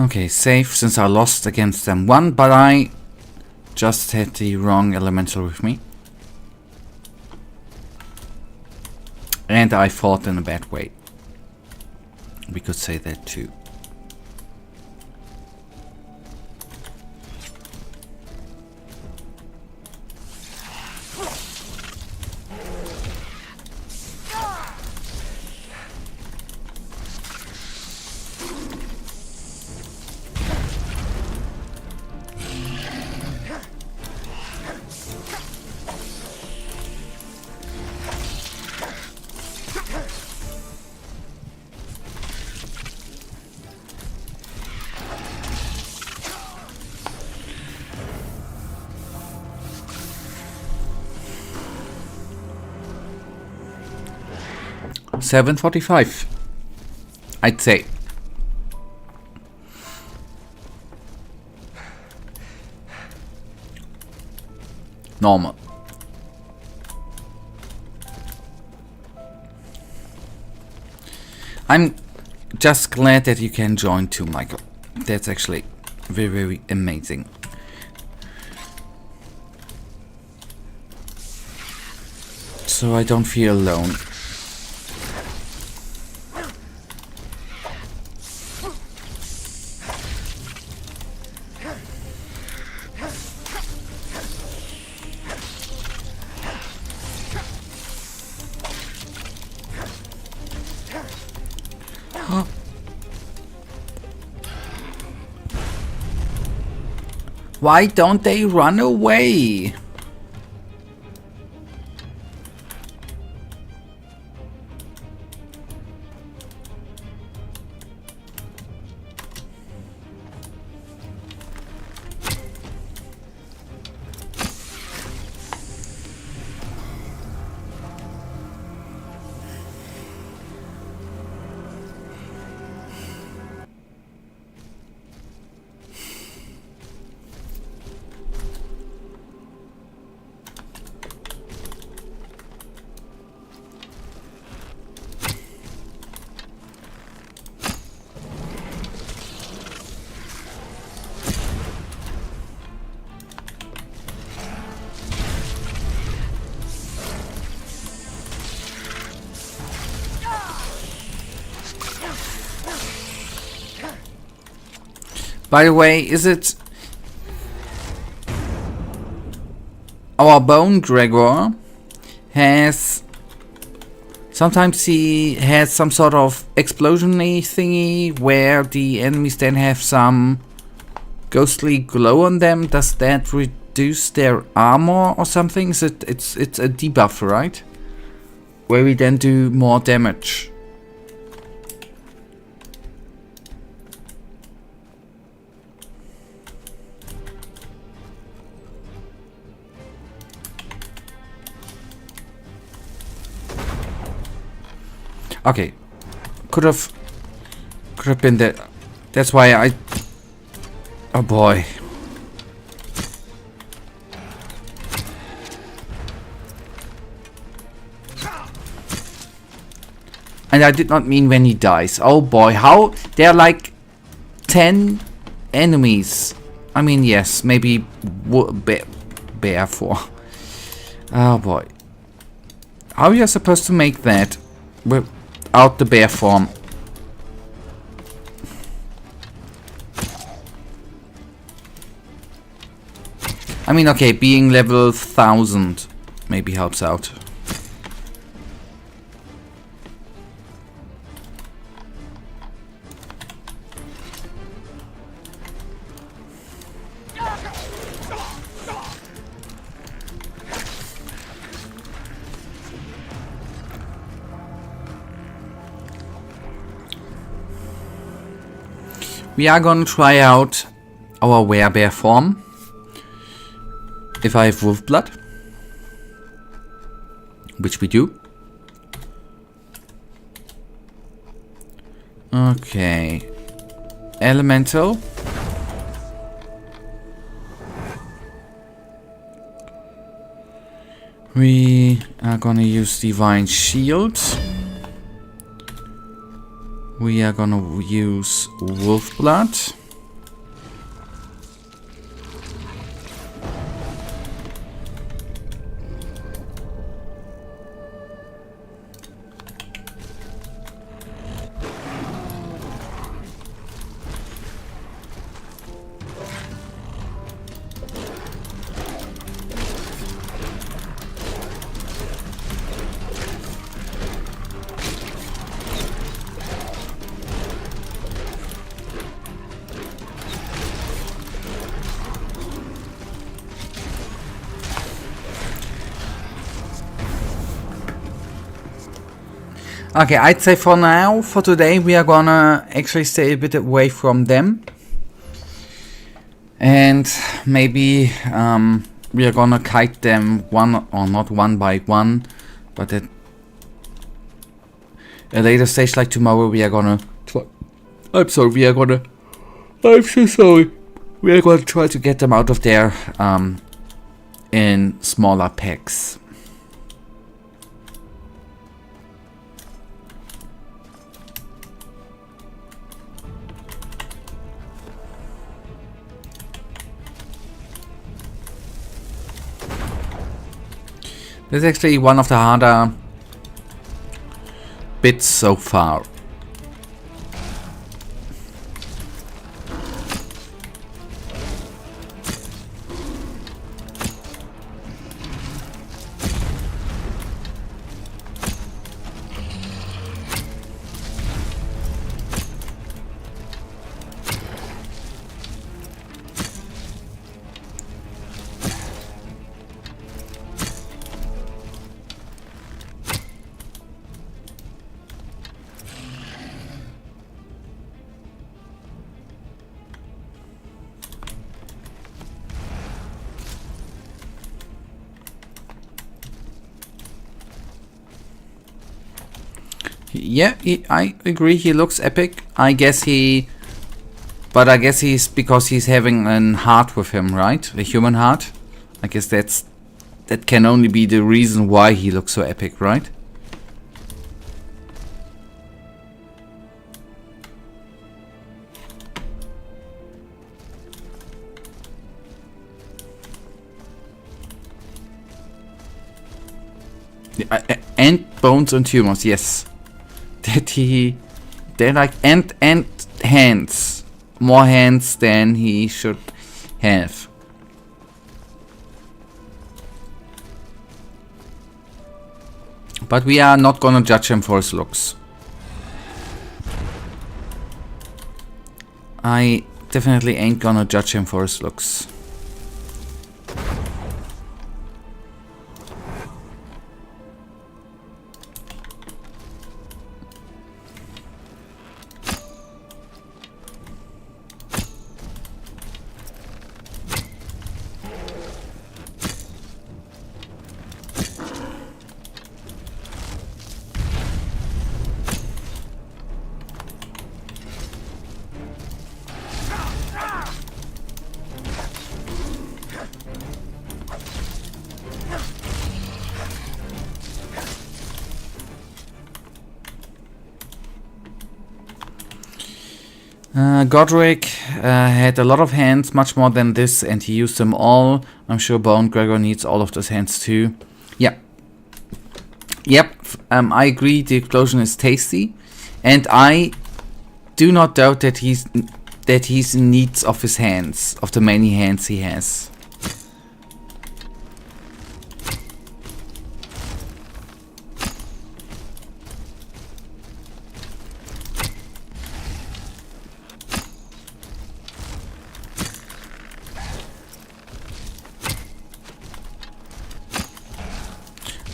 Okay, safe since I lost against them one, but I just had the wrong elemental with me. And I fought in a bad way. We could say that too. $7.45, I'd say. Normal. I'm just glad that you can join too, Michael. That's actually very, very amazing. So I don't feel alone. Why don't they run away? By the way, is it our Bone Gregor has sometimes he has some sort of explosion-y thingy where the enemies then have some ghostly glow on them? Does that reduce their armor or something? Is it's a debuff, right? Where we then do more damage. Okay, could have been that. That's why I. Oh boy. And I did not mean when he dies. Oh boy, how there are like 10 enemies. I mean, yes, maybe bear 4. Oh boy, how are you supposed to make that without the bear form? I mean, okay, being level 1000 maybe helps out. We are gonna try out our werebear form. If I have wolf blood, which we do. Okay, elemental. We are gonna use divine shield. We are gonna use wolf blood. Okay, I'd say for now, for today, we are gonna actually stay a bit away from them. And maybe we are gonna kite them one, or not one by one, but at a later stage like tomorrow we are gonna I'm so sorry. We are gonna try to get them out of there in smaller packs. This is actually one of the harder bits so far. Yeah, I agree, he looks epic. I guess he's because he's having an heart with him, right? A human heart. I guess that can only be the reason why he looks so epic, right? And bones and tumors, yes. They're like and hands, more hands than he should have. But we are not gonna judge him for his looks. I definitely ain't gonna judge him for his looks. Godric had a lot of hands, much more than this, and he used them all. I'm sure Bone Gregor needs all of those hands too. Yeah. Yep, I agree, the explosion is tasty. And I do not doubt that he's in need of his hands, of the many hands he has.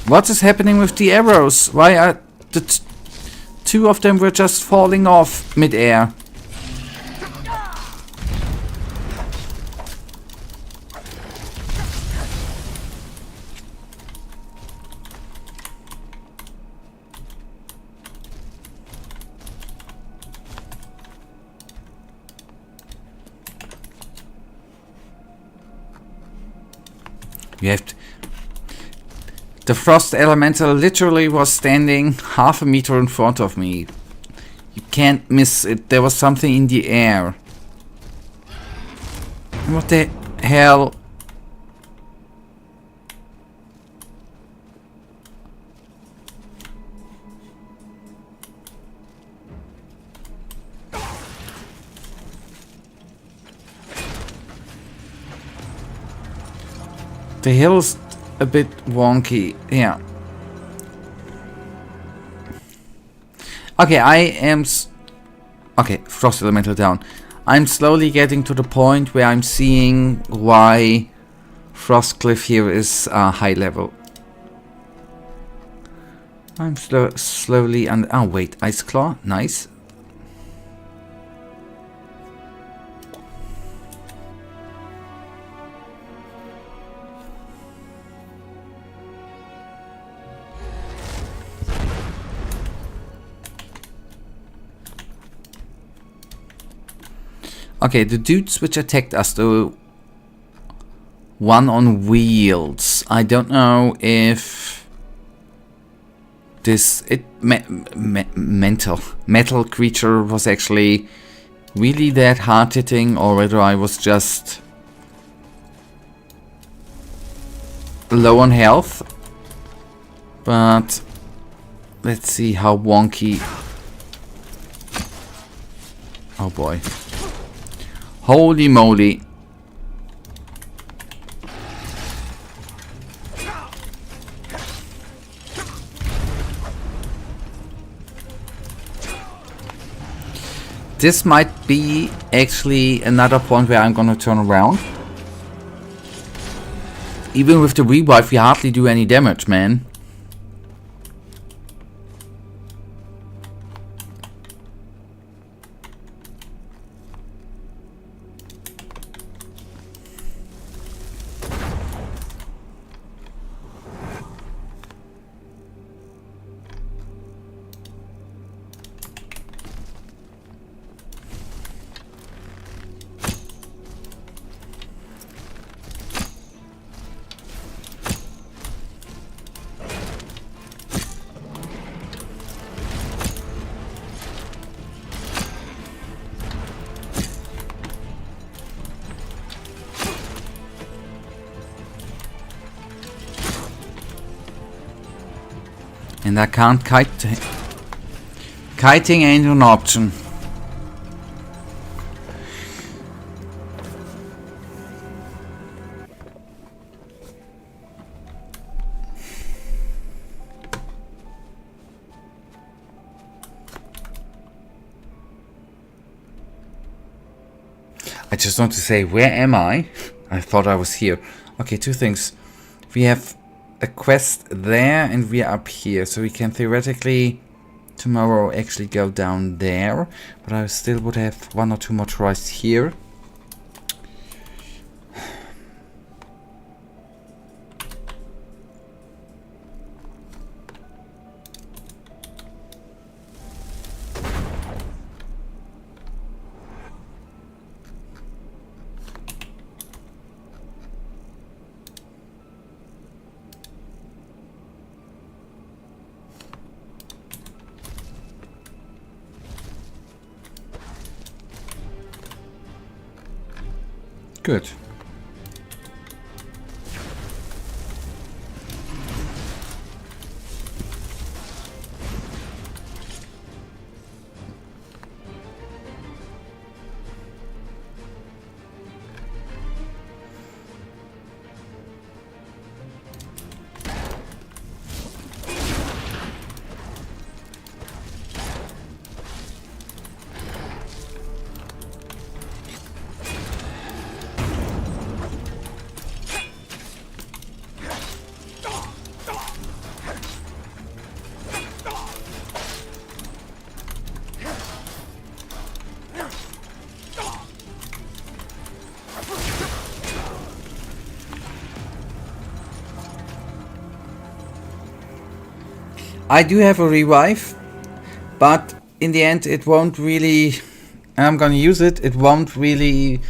What is happening with the arrows? Why are the two of them were just falling off mid-air? You have to... The frost elemental literally was standing half a meter in front of me. You can't miss it. There was something in the air. What the hell? The hill's a bit wonky, yeah. Okay, okay, frost elemental down. I'm slowly getting to the point where I'm seeing why Frostcliff here is high level. I'm slowly and oh wait, Ice Claw, nice. Okay, the dudes which attacked us, the one on wheels. I don't know if this metal creature was actually really that hard hitting, or whether I was just low on health. But let's see how wonky. Oh boy. Holy moly. This might be actually another point where I'm gonna turn around. Even with the revive, we hardly do any damage, man. And I can't kite. Kiting ain't an option. I just want to say, where am I? I thought I was here. Okay, two things. We have a quest there and we are up here, so we can theoretically tomorrow actually go down there, but I still would have one or two more tries here. Good. I do have a revive, but in the end it won't really, I'm gonna use it, it won't really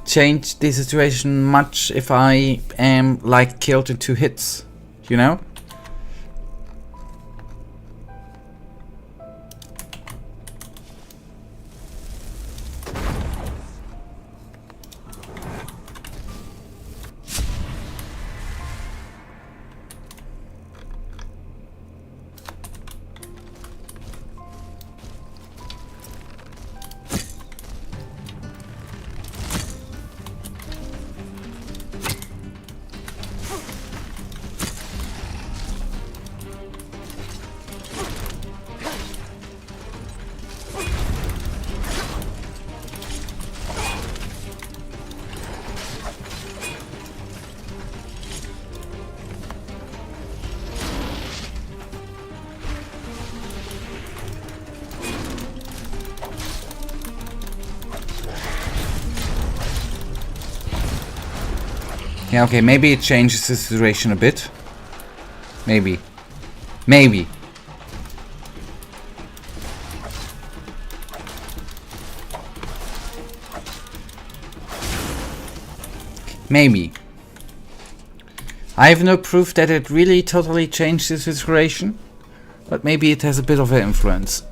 change the situation much if I am like killed in 2 hits, you know? Yeah, okay, maybe it changes the situation a bit. Maybe. Maybe. Maybe. I have no proof that it really totally changed the situation, but maybe it has a bit of an influence.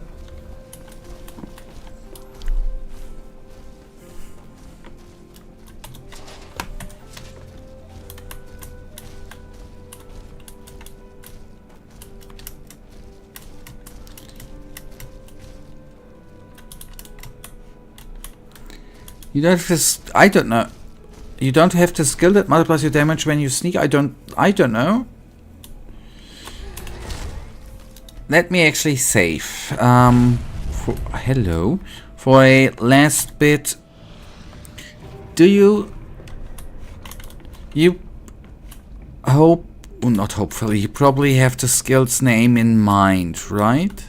You don't have this, I don't know. You don't have the skill that multiplies your damage when you sneak. I don't know. Let me actually save. Hello. For a last bit. Do you hope, well, not hopefully, you probably have the skill's name in mind, right?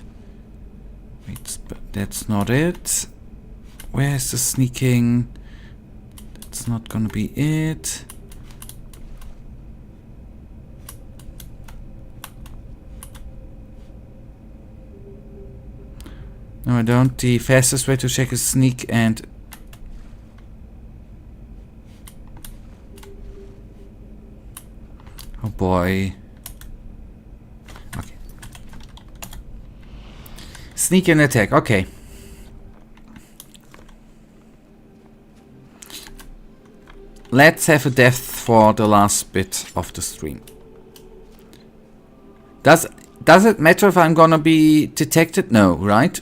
Wait, but that's not it. Where's the sneaking? That's not gonna be it. No, I don't. The fastest way to check is sneak and... Oh boy. Okay. Sneak and attack, okay. Let's have a death for the last bit of the stream. Does it matter if I'm gonna be detected? No, right?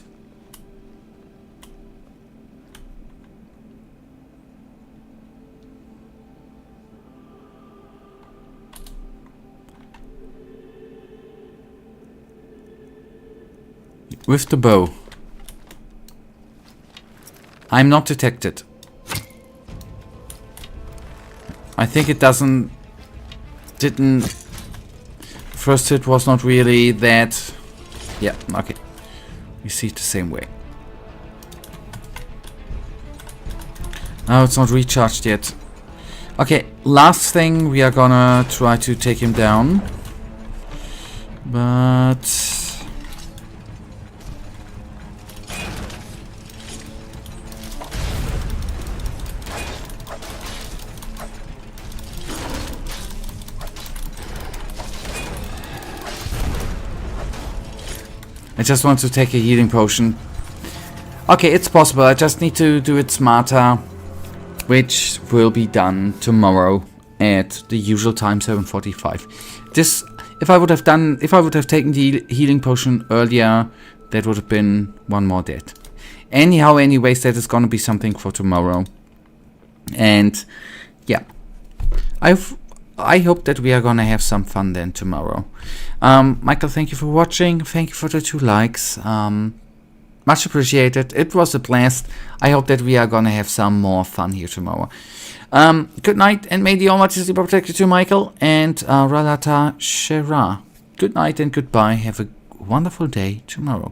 With the bow. I'm not detected. I think it didn't... First hit was not really that... Yeah, okay. We see it the same way. No, it's not recharged yet. Okay, last thing, we are gonna try to take him down. But... I just want to take a healing potion. Okay, it's possible. I just need to do it smarter, which will be done tomorrow at the usual time, 7:45. This, if I would have taken the healing potion earlier, that would have been one more death. Anyhow, anyways, that is gonna be something for tomorrow. And yeah, I hope that we are gonna have some fun then tomorrow. Michael, thank you for watching. Thank you for the 2 likes. Much appreciated. It was a blast. I hope that we are gonna have some more fun here tomorrow. Good night, and may the Almighty sleep protect you too, Michael. And Ralata Shera. Good night and goodbye. Have a wonderful day tomorrow.